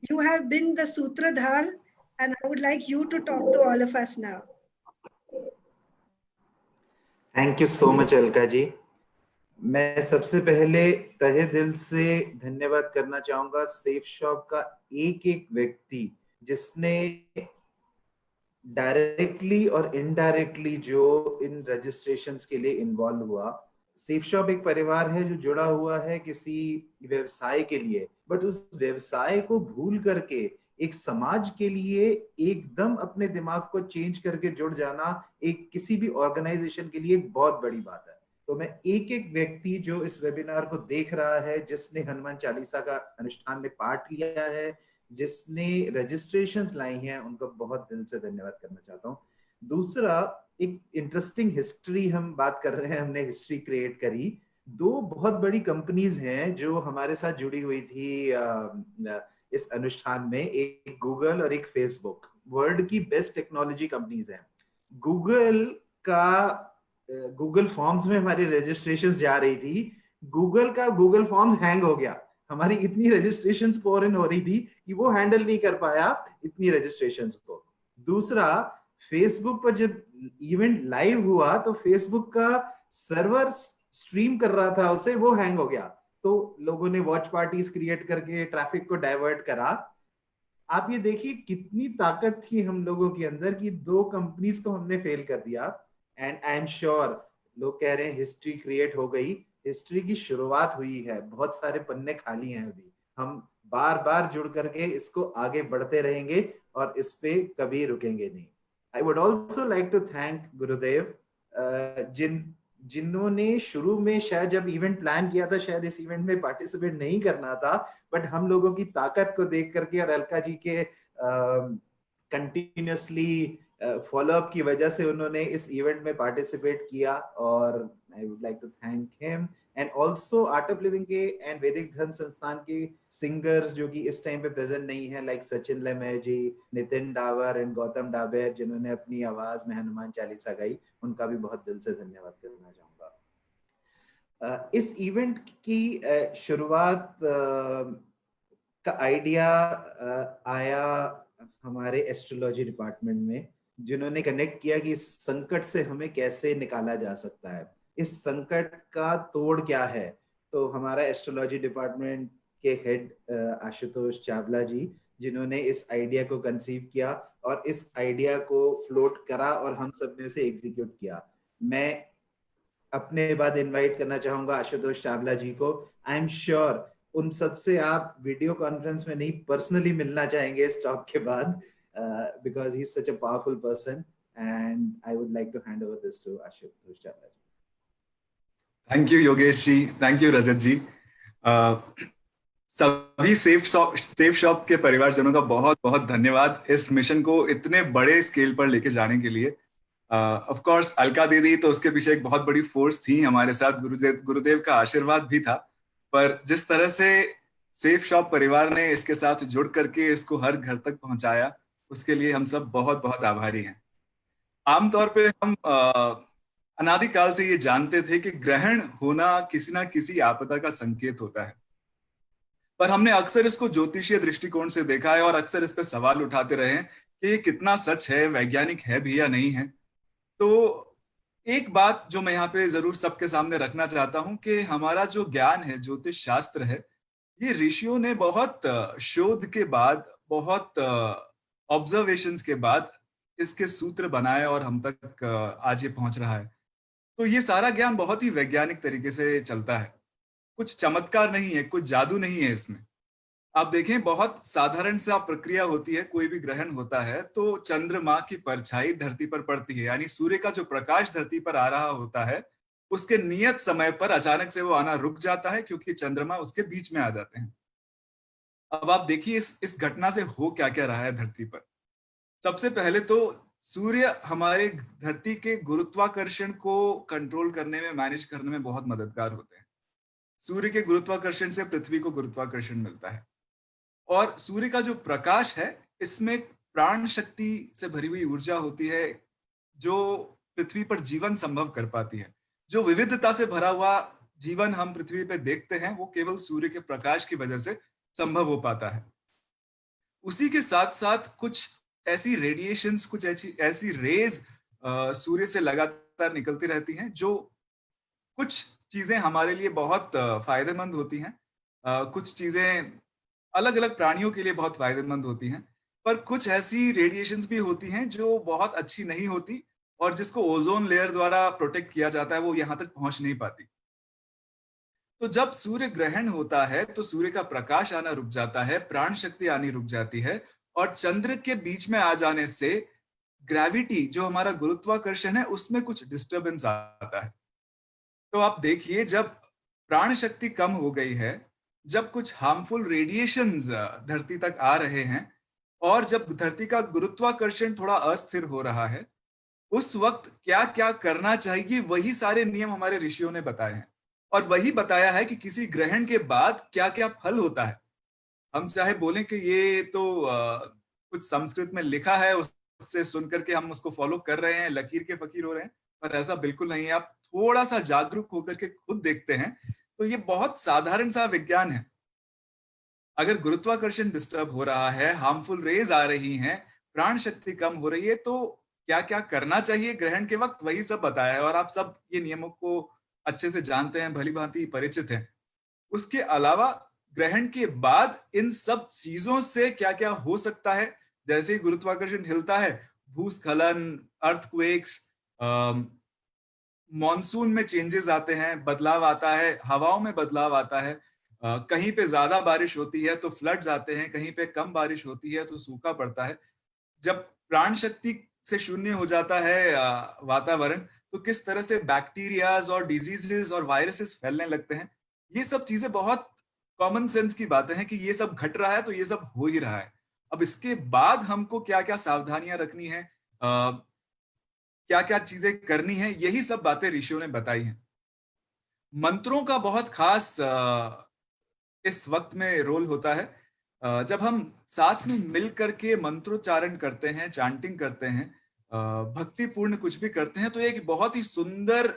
you have been the Sutradhar and I would like you to talk to all of us now. Thank you so much, Alka ji. मैं सबसे पहले तहे दिल से धन्यवाद करना चाहूंगा सेफ शॉप का एक एक व्यक्ति जिसने डायरेक्टली और इनडायरेक्टली जो इन रजिस्ट्रेशंस के लिए इन्वॉल्व हुआ। सेफ शॉप एक परिवार है जो जुड़ा हुआ है किसी व्यवसाय के लिए, बट उस व्यवसाय को भूल करके एक समाज के लिए एकदम अपने दिमाग को चेंज करके जुड़ जाना एक किसी भी ऑर्गेनाइजेशन के लिए एक बहुत बड़ी बात है। तो मैं एक एक व्यक्ति जो इस वेबिनार को देख रहा है, जिसने हनुमान चालीसा का अनुष्ठान में पार्ट लिया है, जिसने रजिस्ट्रेशंस लाई हैं, उनको बहुत दिल से धन्यवाद करना चाहता हूँ। दूसरा, एक इंटरेस्टिंग हिस्ट्री हम बात कर रहे हैं, हमने हिस्ट्री क्रिएट करी। दो बहुत बड़ी कंपनीज हैं जो हमारे साथ जुड़ी हुई थी इस अनुष्ठान में, एक गूगल और एक फेसबुक। वर्ल्ड की बेस्ट टेक्नोलॉजी कंपनीज हैं। गूगल फॉर्म्स में हमारी रजिस्ट्रेशंस जा रही थी, गूगल का गूगल फॉर्म्स हैंग हो गया। हमारी इतनी रजिस्ट्रेशंस पोर इन हो रही थी कि वो हैंडल नहीं कर पाया इतनी रजिस्ट्रेशंस को। दूसरा, फेसबुक पर जब इवेंट लाइव हुआ तो फेसबुक का सर्वर स्ट्रीम कर रहा था उसे, वो हैंग हो गया। तो लोगों ने वॉच पार्टीज क्रिएट करके ट्रैफिक को डाइवर्ट करा। आप ये देखिए कितनी ताकत थी हम लोगों के अंदर कि दो कंपनीज को हमने फेल कर दिया। एंड आई एम श्योर लोग कह रहे हैं हिस्ट्री क्रिएट हो गई, हिस्ट्री की शुरुआत हुई है, बहुत सारे पन्ने खाली हैं अभी। हम बार बार जुड़ करके इसको आगे बढ़ते रहेंगे और इस पे कभी रुकेंगे नहीं। I would also like to thank Gurudev, जिन्होंने शुरू में शायद जब इवेंट प्लान किया था, शायद इस इवेंट में पार्टिसिपेट नहीं करना था, बट हम लोगों की ताकत को देख करके और अलका जी के कंटिन्यूसली फॉलोअप की वजह से उन्होंने इस इवेंट में पार्टिसिपेट किया। और I would like to thank him and also art of living के एंड वैदिक धर्म संस्थान के सिंगर्स जो कि इस टाइम पे प्रेजेंट नहीं है, लाइक सचिन लमेह जी, नितिन डावर एंड गौतम डाबेर, जिन्होंने अपनी आवाज में हनुमान चालीसा गाई, उनका भी बहुत दिल से धन्यवाद करना चाहूंगा। इस इवेंट की शुरुआत का आइडिया आया हमारे एस्ट्रोलॉजी डिपार्टमेंट में, जिन्होंने कनेक्ट किया कि इस संकट से हमें कैसे निकाला जा सकता है, इस संकट का तोड़ क्या है। तो हमारा एस्ट्रोलॉजी डिपार्टमेंट के हेड आशुतोष चावला जी, जिन्होंने इस आइडिया को कंसीव किया और इस आइडिया को फ्लोट करा और हम सब ने उसे एग्जीक्यूट किया। मैं अपने बाद इनवाइट करना चाहूंगा आशुतोष चावला जी को। आई एम श्योर उन सब से आप वीडियो कॉन्फ्रेंस में नहीं, पर्सनली मिलना चाहेंगे इस टॉक के बाद, because he's such a powerful person, and I would like to hand over this to Ashutosh Chavla ji. Thank you Yogesh ji, thank you Rajat ji. सभी सेफ शॉप के परिवारजनों का बहुत बहुत धन्यवाद इस मिशन को इतने बड़े स्केल पर लेके जाने के लिए। ऑफ कोर्स अलका दीदी तो उसके पीछे एक बहुत बड़ी फोर्स थी हमारे साथ, गुरुदेव का आशीर्वाद भी था, पर जिस तरह से सेफ शॉप परिवार ने इसके साथ जुड़ करके इसको हर घर तक पहुंचाया, उसके लिए हम सब बहुत बहुत आभारी हैं। आमतौर पे हम अनादिकाल से ये जानते थे कि ग्रहण होना किसी ना किसी आपदा का संकेत होता है, पर हमने अक्सर इसको ज्योतिषीय दृष्टिकोण से देखा है और अक्सर इस पे सवाल उठाते रहे हैं कि ये कितना सच है, वैज्ञानिक है भी या नहीं है। तो एक बात जो मैं यहाँ पे जरूर सबके सामने रखना चाहता हूँ कि हमारा जो ज्ञान है, ज्योतिष शास्त्र है, ये ऋषियों ने बहुत शोध के बाद, बहुत ऑब्जर्वेशंस के बाद इसके सूत्र बनाए और हम तक आज ये पहुंच रहा है। तो ये सारा ज्ञान बहुत ही वैज्ञानिक तरीके से चलता है, कुछ चमत्कार नहीं है, कुछ जादू नहीं है इसमें। आप देखें, बहुत साधारण सा प्रक्रिया होती है, कोई भी ग्रहण होता है तो चंद्रमा की परछाई धरती पर पड़ती है, यानी सूर्य का जो प्रकाश धरती पर आ रहा होता है उसके नियत समय पर अचानक से वो आना रुक जाता है क्योंकि चंद्रमा उसके बीच में आ जाते हैं। अब आप देखिए इस घटना से हो क्या क्या रहा है धरती पर। सबसे पहले तो सूर्य हमारे धरती के गुरुत्वाकर्षण को कंट्रोल करने में, मैनेज करने में बहुत मददगार होते हैं। सूर्य के गुरुत्वाकर्षण से पृथ्वी को गुरुत्वाकर्षण मिलता है और सूर्य का जो प्रकाश है इसमें प्राण शक्ति से भरी हुई ऊर्जा होती है जो पृथ्वी पर जीवन संभव कर पाती है। जो विविधता से भरा हुआ जीवन हम पृथ्वी पे देखते हैं वो केवल सूर्य के प्रकाश की वजह से संभव हो पाता है। उसी के साथ साथ कुछ ऐसी रेडिएशंस, कुछ ऐसी रेज सूर्य से लगातार निकलती रहती हैं जो कुछ चीजें हमारे लिए बहुत फायदेमंद होती हैं, कुछ चीजें अलग अलग प्राणियों के लिए बहुत फायदेमंद होती हैं, पर कुछ ऐसी रेडिएशंस भी होती हैं जो बहुत अच्छी नहीं होती और जिसको ओजोन लेयर द्वारा प्रोटेक्ट किया जाता है, वो यहाँ तक पहुंच नहीं पाती। तो जब सूर्य ग्रहण होता है तो सूर्य का प्रकाश आना रुक जाता है, प्राण शक्ति आनी रुक जाती है और चंद्र के बीच में आ जाने से ग्रेविटी, जो हमारा गुरुत्वाकर्षण है, उसमें कुछ डिस्टरबेंस आता है। तो आप देखिए, जब प्राण शक्ति कम हो गई है, जब कुछ हार्मफुल रेडिएशंस धरती तक आ रहे हैं और जब धरती का गुरुत्वाकर्षण थोड़ा अस्थिर हो रहा है, उस वक्त क्या क्या करना चाहिए, वही सारे नियम हमारे ऋषियों ने बताए हैं और वही बताया है कि किसी ग्रहण के बाद क्या क्या फल होता है। हम चाहे बोलें कि ये तो कुछ संस्कृत में लिखा है, उससे सुनकर के हम उसको फॉलो कर रहे हैं, लकीर के फकीर हो रहे हैं, पर ऐसा बिल्कुल नहीं है। आप थोड़ा सा जागरूक होकर के खुद देखते हैं तो ये बहुत साधारण सा विज्ञान है। अगर गुरुत्वाकर्षण डिस्टर्ब हो रहा है, हार्मफुल रेज आ रही हैं, प्राण शक्ति कम हो रही है, तो क्या क्या करना चाहिए ग्रहण के वक्त, वही सब बताया है और आप सब ये नियमों को अच्छे से जानते हैं, भली भांति परिचित हैं। उसके अलावा ग्रहण के बाद इन सब चीजों से क्या क्या हो सकता है, जैसे ही गुरुत्वाकर्षण हिलता है, भूस्खलन, अर्थक्वेक्स, मॉनसून में चेंजेस आते हैं, बदलाव आता है, हवाओं में बदलाव आता है, कहीं पे ज्यादा बारिश होती है तो फ्लड्स आते हैं, कहीं पे कम बारिश होती है तो सूखा पड़ता है। जब प्राण शक्ति से शून्य हो जाता है वातावरण, तो किस तरह से बैक्टीरियाज और डिजीजेस और वायरसेस फैलने लगते हैं। ये सब चीजें बहुत कॉमन सेंस की बातें हैं कि ये सब घट रहा है तो ये सब हो ही रहा है। अब इसके बाद हमको क्या क्या सावधानियां रखनी है, क्या क्या चीजें करनी है, यही सब बातें ऋषियों ने बताई हैं। मंत्रों का बहुत खास इस वक्त में रोल होता है। जब हम साथ में मिल करके मंत्रोच्चारण करते हैं, चांटिंग करते हैं, भक्तिपूर्ण कुछ भी करते हैं, तो एक बहुत ही सुंदर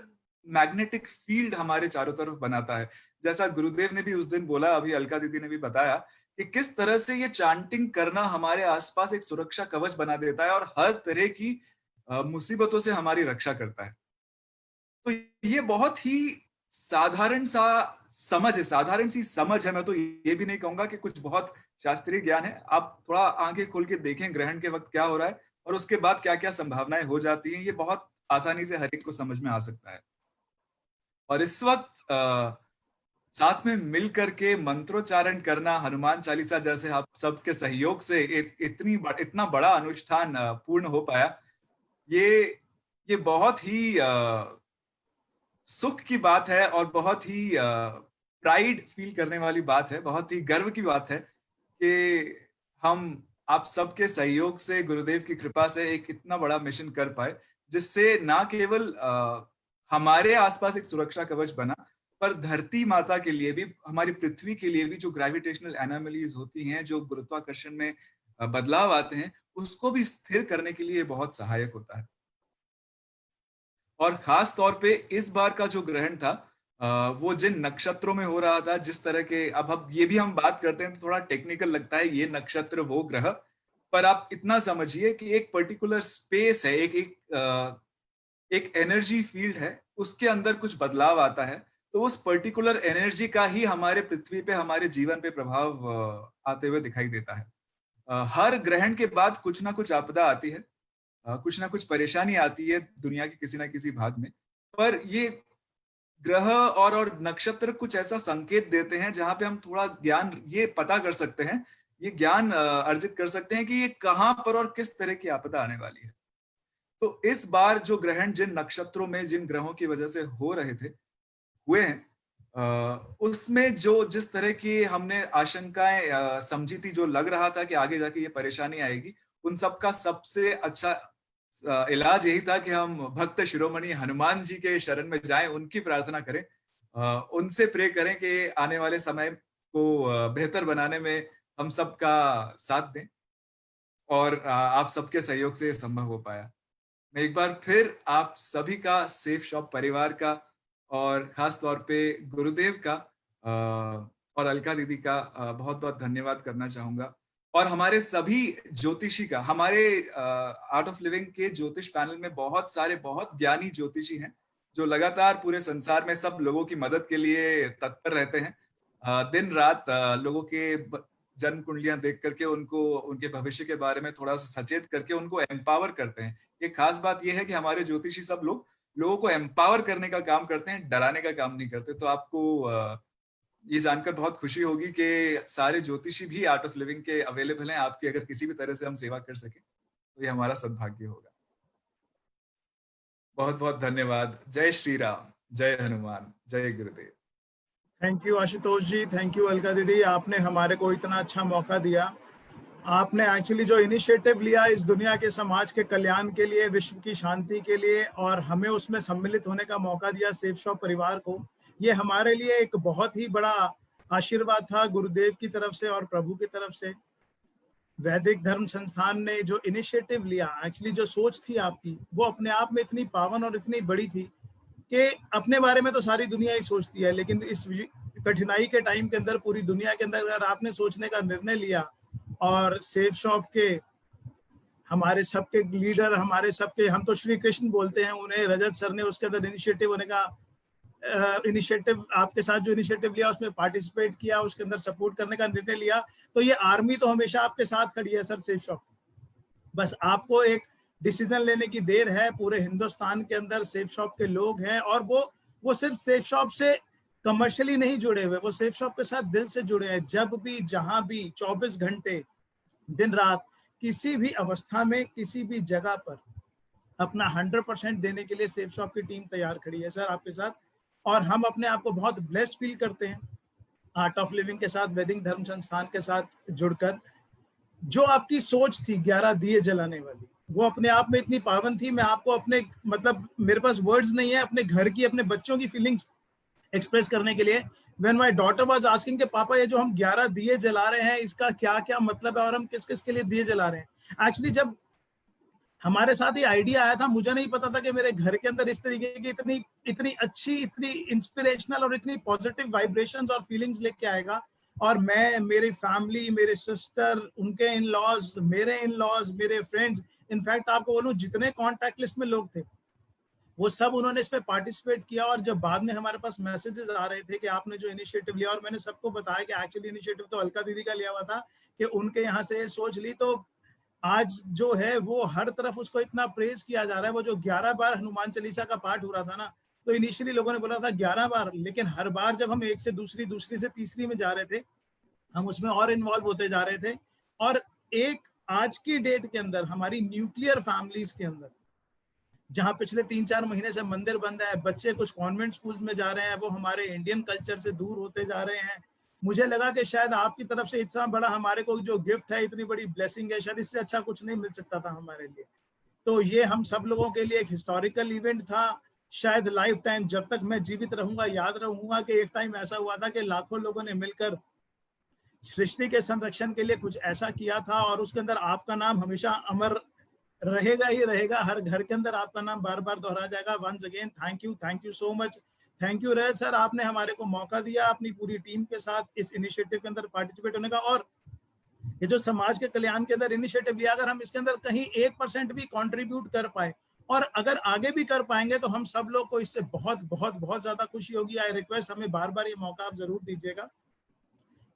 मैग्नेटिक फील्ड हमारे चारों तरफ बनाता है। जैसा गुरुदेव ने भी उस दिन बोला, अभी अलका दीदी ने भी बताया कि किस तरह से ये चांटिंग करना हमारे आसपास एक सुरक्षा कवच बना देता है और हर तरह की मुसीबतों से हमारी रक्षा करता है। तो ये बहुत ही साधारण सा समझ है, साधारण सी समझ है। मैं तो ये भी नहीं कहूंगा कि कुछ बहुत शास्त्रीय ज्ञान है। आप थोड़ा आंखें खोल के देखें ग्रहण के वक्त क्या हो रहा है और उसके बाद क्या क्या संभावनाएं हो जाती हैं, ये बहुत आसानी से हर एक को समझ में आ सकता है। और इस वक्त साथ में मिल करके मंत्रोच्चारण करना, हनुमान चालीसा जैसे आप सबके सहयोग से इतना बड़ा अनुष्ठान पूर्ण हो पाया, ये बहुत ही सुख की बात है और बहुत ही प्राइड फील करने वाली बात है, बहुत ही गर्व की बात है कि हम आप सबके सहयोग से, गुरुदेव की कृपा से एक इतना बड़ा मिशन कर पाए, जिससे ना केवल हमारे आसपास एक सुरक्षा कवच बना, पर धरती माता के लिए भी, हमारी पृथ्वी के लिए भी जो ग्रेविटेशनल एनोमलीज होती हैं, जो गुरुत्वाकर्षण में बदलाव आते हैं, उसको भी स्थिर करने के लिए बहुत सहायक होता है। और खास तौर पे इस बार का जो ग्रहण था, वो जिन नक्षत्रों में हो रहा था, जिस तरह के, अब ये भी हम बात करते हैं तो थोड़ा टेक्निकल लगता है, ये नक्षत्र वो ग्रह, पर आप इतना समझिए कि एक पर्टिकुलर स्पेस है, एक एनर्जी फील्ड है, उसके अंदर कुछ बदलाव आता है, तो उस पर्टिकुलर एनर्जी का ही हमारे पृथ्वी पे, हमारे जीवन पे प्रभाव आते हुए दिखाई देता है। हर ग्रहण के बाद कुछ ना कुछ आपदा आती है, कुछ ना कुछ परेशानी आती है दुनिया के किसी ना किसी भाग में, पर ये ग्रह और नक्षत्र कुछ ऐसा संकेत देते हैं जहां पे हम थोड़ा ज्ञान ये पता कर सकते हैं, ये ज्ञान अर्जित कर सकते हैं कि ये कहां पर और किस तरह की आपदा आने वाली है। तो इस बार जो ग्रहण जिन नक्षत्रों में, जिन ग्रहों की वजह से हुए हैं, उसमें जो जिस तरह की हमने आशंकाएं समझी थी, जो लग रहा था कि आगे जाके ये परेशानी आएगी, उन सब का सबसे अच्छा इलाज यही था कि हम भक्त शिरोमणि हनुमान जी के शरण में जाएं, उनकी प्रार्थना करें, उनसे प्रे करें कि आने वाले समय को बेहतर बनाने में हम सबका साथ दें, और आप सबके सहयोग से संभव हो पाया। मैं एक बार फिर आप सभी का, सेफ शॉप परिवार का और खास तौर पे गुरुदेव का और अलका दीदी का बहुत बहुत धन्यवाद करना चाहूंगा, और हमारे सभी ज्योतिषी का। हमारे आर्ट ऑफ लिविंग के ज्योतिष पैनल में बहुत सारे बहुत ज्ञानी ज्योतिषी हैं जो लगातार पूरे संसार में सब लोगों की मदद के लिए तत्पर रहते हैं, दिन रात लोगों के जन्म कुंडलियां देख करके उनको उनके भविष्य के बारे में थोड़ा सा सचेत करके उनको एम्पावर करते हैं। एक खास बात यह है कि हमारे ज्योतिषी सब लोग लोगों को एम्पावर करने का काम करते हैं, डराने का काम नहीं करते। तो आपको ये जानकर बहुत खुशी होगी कि सारे ज्योतिषी भी आर्ट ऑफ लिविंग के अवेलेबल हैं। आपकी अगर किसी भी तरह से हम सेवा कर सके तो ये हमारा सद्भाग्य होगा। बहुत बहुत धन्यवाद। जय श्री राम, जय हनुमान, जय Gurudev. Thank you Ashutosh ji, thank you Alka दीदी, आपने हमारे को इतना अच्छा मौका दिया। आपने एक्चुअली जो इनिशिएटिव लिया इस दुनिया के समाज के कल्याण के लिए, विश्व की शांति के लिए, और हमें उसमें सम्मिलित होने का मौका दिया सेफ शॉप परिवार को, ये हमारे लिए एक बहुत ही बड़ा आशीर्वाद था गुरुदेव की तरफ से और प्रभु की तरफ से। वैदिक धर्म संस्थान ने जो इनिशिएटिव लिया, एक्चुअली जो सोच थी आपकी, वो अपने आप में इतनी पावन और इतनी बड़ी थी कि अपने बारे में तो सारी दुनिया ही सोचती है, लेकिन इस कठिनाई के टाइम के अंदर पूरी दुनिया के अंदर अगर आपने सोचने का निर्णय लिया और सेफ शॉप के हमारे सबके लीडर, हमारे सबके, हम तो श्री कृष्ण बोलते हैं उन्हें, रजत सर ने उसके अंदर इनिशिएटिव होने का इनिशिएटिव आपके साथ जो इनिशिएटिव लिया उसमें पार्टिसिपेट किया, उसके अंदर सपोर्ट करने का निर्णय लिया, तो ये आर्मी तो हमेशा आपके साथ खड़ी है सर सेफ शॉप। बस आपको एक डिसीजन लेने की देर है। पूरे हिंदुस्तान के अंदर सेफ शॉप के लोग हैं और वो सिर्फ सेफ शॉप से कमर्शियली नहीं जुड़े हुए, वो सेफ शॉप के साथ दिल से जुड़े हैं। जब भी, जहां भी, 24 घंटे दिन रात, किसी भी अवस्था में, किसी भी जगह पर अपना 100% देने के लिए सेफ शॉप की टीम तैयार खड़ी है सर आपके साथ। और हम अपने आप को बहुत ब्लेस्ड फील करते हैं आर्ट ऑफ लिविंग के साथ, वैदिक धर्म संस्थान के साथ जुड़कर। जो आपकी सोच थी 11 दिए जलाने वाली, वो अपने आप में इतनी पावन थी। मैं आपको अपने, मतलब मेरे पास वर्ड्स नहीं है अपने घर की, अपने बच्चों की फीलिंग्स एक्सप्रेस करने के लिए। When my daughter was asking कि पापा ये जो हम 11 दिए जला रहे हैं इसका क्या क्या मतलब है और हम किस किस के लिए दिए जला रहे हैं। एक्चुअली जब हमारे साथ ये आइडिया आया था, मुझे नहीं पता था कि मेरे घर के अंदर इस तरीके की इतनी अच्छी, इतनी इंस्पिरेशनल और इतनी पॉजिटिव वाइब्रेशंस और फीलिंग्स लेके आएगा। और मैं, मेरी फैमिली, मेरे सिस्टर, उनके इन लॉज, मेरे इन लॉज, मेरे फ्रेंड्स, इनफैक्ट आपको बोलूं जितने कॉन्टैक्ट लिस्ट में लोग थे वो सब उन्होंने इसमें पार्टिसिपेट किया। और जब बाद में हमारे पास मैसेजेस आ रहे थे कि आपने जो इनिशिएटिव लिया, और मैंने सबको बताया कि एक्चुअली इनिशिएटिव तो अलका दीदी का लिया हुआ था कि उनके यहाँ से ये सोच ली, तो आज जो है वो हर तरफ उसको इतना प्रेज किया जा रहा है। वो जो 11 बार हनुमान चालीसा का पाठ हो रहा था ना, तो इनिशियली लोगों ने बोला था 11 बार, लेकिन हर बार जब हम एक से दूसरी, दूसरी से तीसरी में जा रहे थे, हम उसमें और इन्वॉल्व होते जा रहे थे। और एक आज की डेट के अंदर हमारी न्यूक्लियर फैमिलीज के अंदर, जहां पिछले 3-4 महीने से मंदिर बंद है, बच्चे कुछ कॉन्वेंट स्कूल्स में जा रहे हैं, वो हमारे इंडियन कल्चर से दूर होते जा रहे हैं। मुझे लगा कि शायद आपकी तरफ से इतना बड़ा हमारे को जो गिफ्ट है, इतनी बड़ी ब्लेसिंग है, शायद इससे अच्छा कुछ नहीं मिल सकता था हमारे लिए। तो ये हम सब लोगों के लिए एक हिस्टोरिकल इवेंट था। शायद लाइफ टाइम, जब तक मैं जीवित रहूंगा, याद रहूंगा कि एक टाइम ऐसा हुआ था कि लाखों लोगों ने मिलकर सृष्टि के संरक्षण के लिए कुछ ऐसा किया था, और उसके अंदर आपका नाम हमेशा अमर रहेगा ही रहेगा। हर घर के अंदर आपका नाम बार बार दोहरा जाएगा। Once again thank you so much. Thank you Rajat sir, आपने हमारे को मौका दिया अपनी पूरी टीम के साथ इस इनिशिएटिव के अंदर पार्टिसिपेट होने का। और ये जो समाज के कल्याण के अंदर इनिशिएटिव लिया, अगर हम इसके अंदर कहीं 1% भी कंट्रीब्यूट कर पाए और अगर आगे भी कर पाएंगे तो हम सब लोग को इससे बहुत बहुत बहुत ज्यादा खुशी होगी। आई रिक्वेस्ट, हमें बार बार ये मौका आप जरूर दीजिएगा।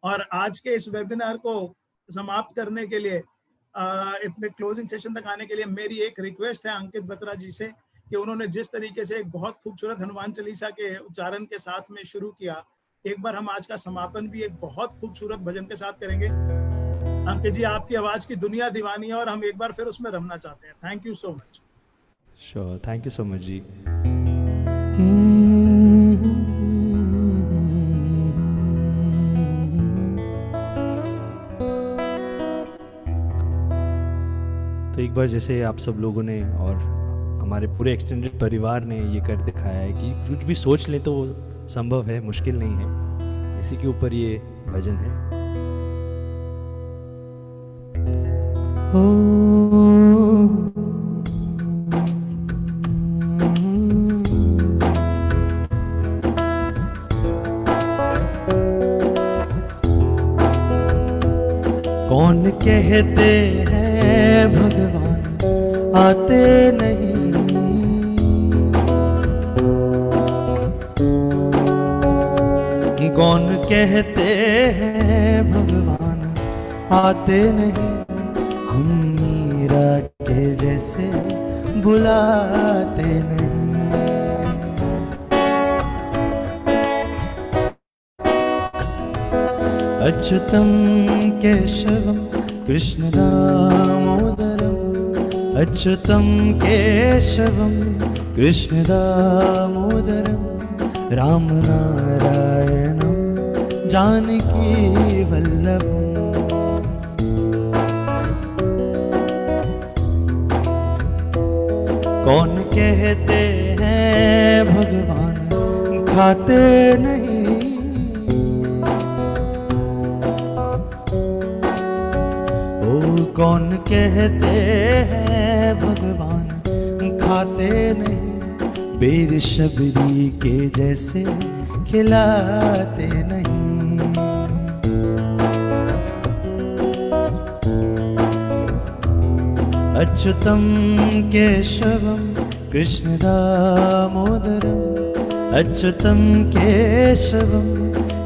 और आज के इस वेबिनार को समाप्त करने के लिए, अपने क्लोजिंग सेशन तक आने के लिए मेरी एक रिक्वेस्ट है अंकित बत्रा जी से कि उन्होंने जिस तरीके से एक बहुत खूबसूरत हनुमान चालीसा के उच्चारण के साथ में शुरू किया, एक बार हम आज का समापन भी एक बहुत खूबसूरत भजन के साथ करेंगे। अंकित जी, आपकी आवाज की दुनिया दीवानी है और हम एक बार फिर उसमें रमना चाहते हैं। Thank you so much. Sure, thank you so much जी। तो एक बार जैसे आप सब लोगों ने और हमारे पूरे एक्सटेंडेड परिवार ने ये कर दिखाया है कि कुछ भी सोच ले तो वो संभव है, मुश्किल नहीं है। इसी के ऊपर ये भजन है। कौन कहते हैं भगवान आते नहीं, कौन कहते हैं भगवान आते नहीं, हम मीरा के जैसे बुलाते नहीं। अच्युतम केशवम कृष्ण दामोदरम, अच्युतम केशवम कृष्ण दामोदरम, राम नारायणम जानकी वल्लभम। कौन कहते हैं भगवान खाते नहीं, ओ कौन कहते हैं भगवान खाते नहीं, बेर शबरी के जैसे खिलाते नहीं। अच्युतम केशवम कृष्ण दामोदरम, अच्युतम केशवम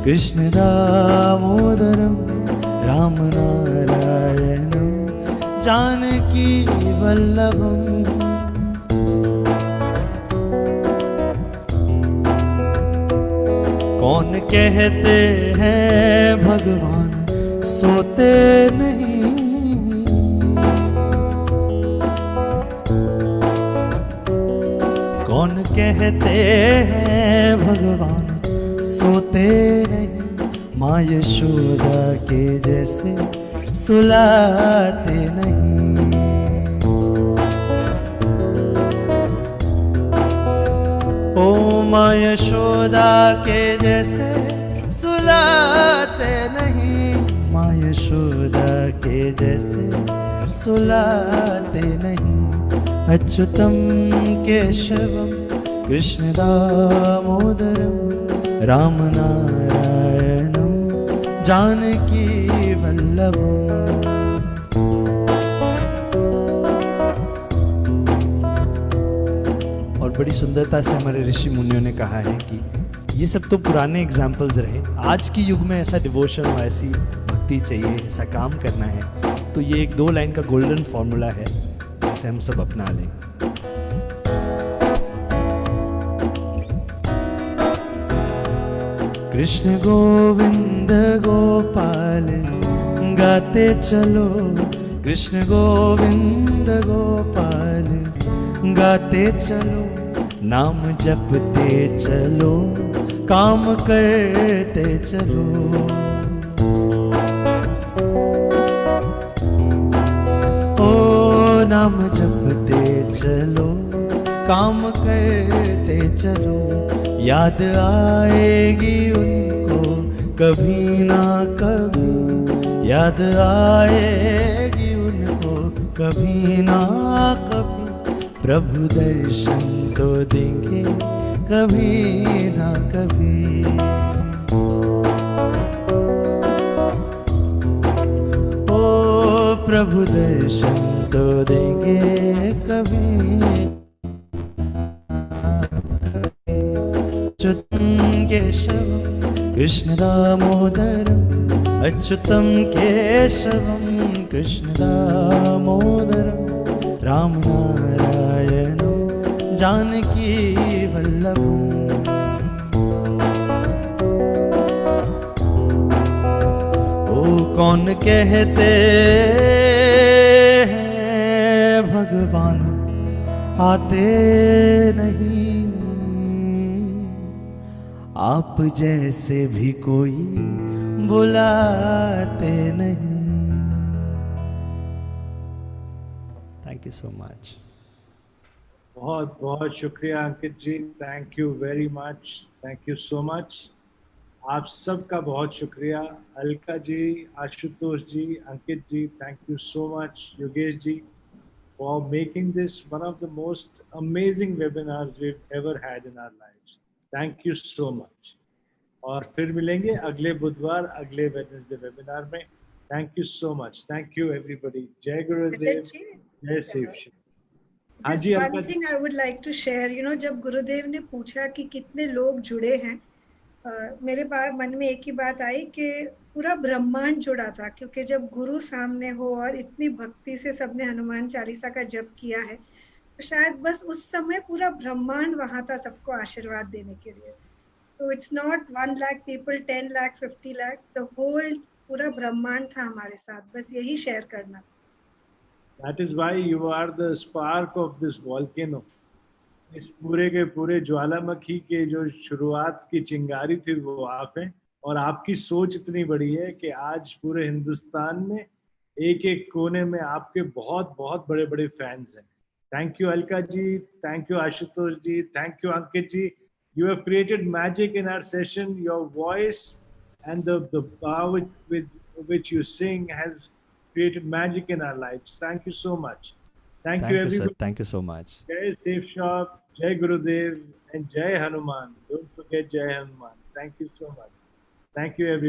कृष्ण दामोदरम, राम नारायणम जानकी वल्लभम। कौन कहते हैं भगवान सोते नहीं, कौन कहते हैं भगवान सोते नहीं, माँ यशोदा के जैसे सुलाते नहीं। ओ माँ यशोदा के जैसे सुलाते नहीं, माँ यशोदा के जैसे सुलाते नहीं। अच्युतम केशवम कृष्ण दामोदरम, राम नारायणम जानकी वल्लभम। और बड़ी सुंदरता से हमारे ऋषि मुनियों ने कहा है कि ये सब तो पुराने एग्जाम्पल्स रहे, आज की युग में ऐसा डिवोशन और ऐसी भक्ति चाहिए, ऐसा काम करना है, तो ये एक 2 लाइन का गोल्डन फॉर्मूला है जिसे हम सब अपना लें। कृष्ण गोविंद गोपाल गाते चलो, कृष्ण गोविंद गोपाल गाते चलो, नाम जपते चलो, काम करते चलो। ओ नाम जपते चलो, काम करते चलो, याद आएगी उनको कभी ना कभी, याद आएगी उनको कभी ना कभी, प्रभु दर्शन तो देंगे कभी ना कभी। ओ प्रभु दर्शन तो देंगे कभी। अच्युतम केशवम कृष्ण दामोदरम, अच्युतम केशवम कृष्ण दामोदरम, राम नारायणम जानकी वल्लभम। ओ कौन कहते हैं भगवान आते नहीं, आप जैसे भी कोई बुलाते नहीं। Thank you so much. बहुत बहुत शुक्रिया Ankit ji, thank you very much, thank you so much. आप सबका बहुत शुक्रिया, Alka ji, Ashutosh ji, Ankit ji, thank you so much, Yogesh ji, for making this one of the most amazing webinars we've ever had in our lives. Thank you so much. और फिर मिलेंगे अगले बुधवार अगले वेडनेसडे वेबिनार में। Thank you so much, thank you everybody. जय गुरुदेव, जय शिव। हाँ जी, one thing I would like to share, जब गुरुदेव ने पूछा कि कितने लोग जुड़े हैं, मेरे मन में एक ही बात आई कि पूरा ब्रह्मांड जुड़ा था, क्योंकि जब गुरु सामने हो और इतनी भक्ति से सबने हनुमान चालीसा का जप किया है, तो शायद बस उस समय पूरा ब्रह्मांड वहां था सबको आशीर्वाद देने के लिए। तो it's not 1 lakh people, 10 lakh, 50 lakh, the whole पूरा ब्रह्मांड था हमारे साथ, बस यही शेयर करना। That is why you are the spark of this volcano. इस पूरे के पूरे ज्वालामुखी के जो शुरुआत की चिंगारी थी वो आप हैं, और आपकी सोच इतनी बड़ी है कि आज पूरे हिंदुस्तान में एक एक कोने में आपके बहुत बहुत बड़े बड़े फैंस हैं। Thank you Alka ji, thank you Ashutosh ji, thank you Ankit ji. You have created magic in our session. Your voice and the power with which you sing has created magic in our lives. Thank you so much. Thank you sir. everyone. Thank you so much. Jai Safe Shop, Jai Gurudev, and Jai Hanuman. Don't forget Jai Hanuman. Thank you so much. Thank you everyone.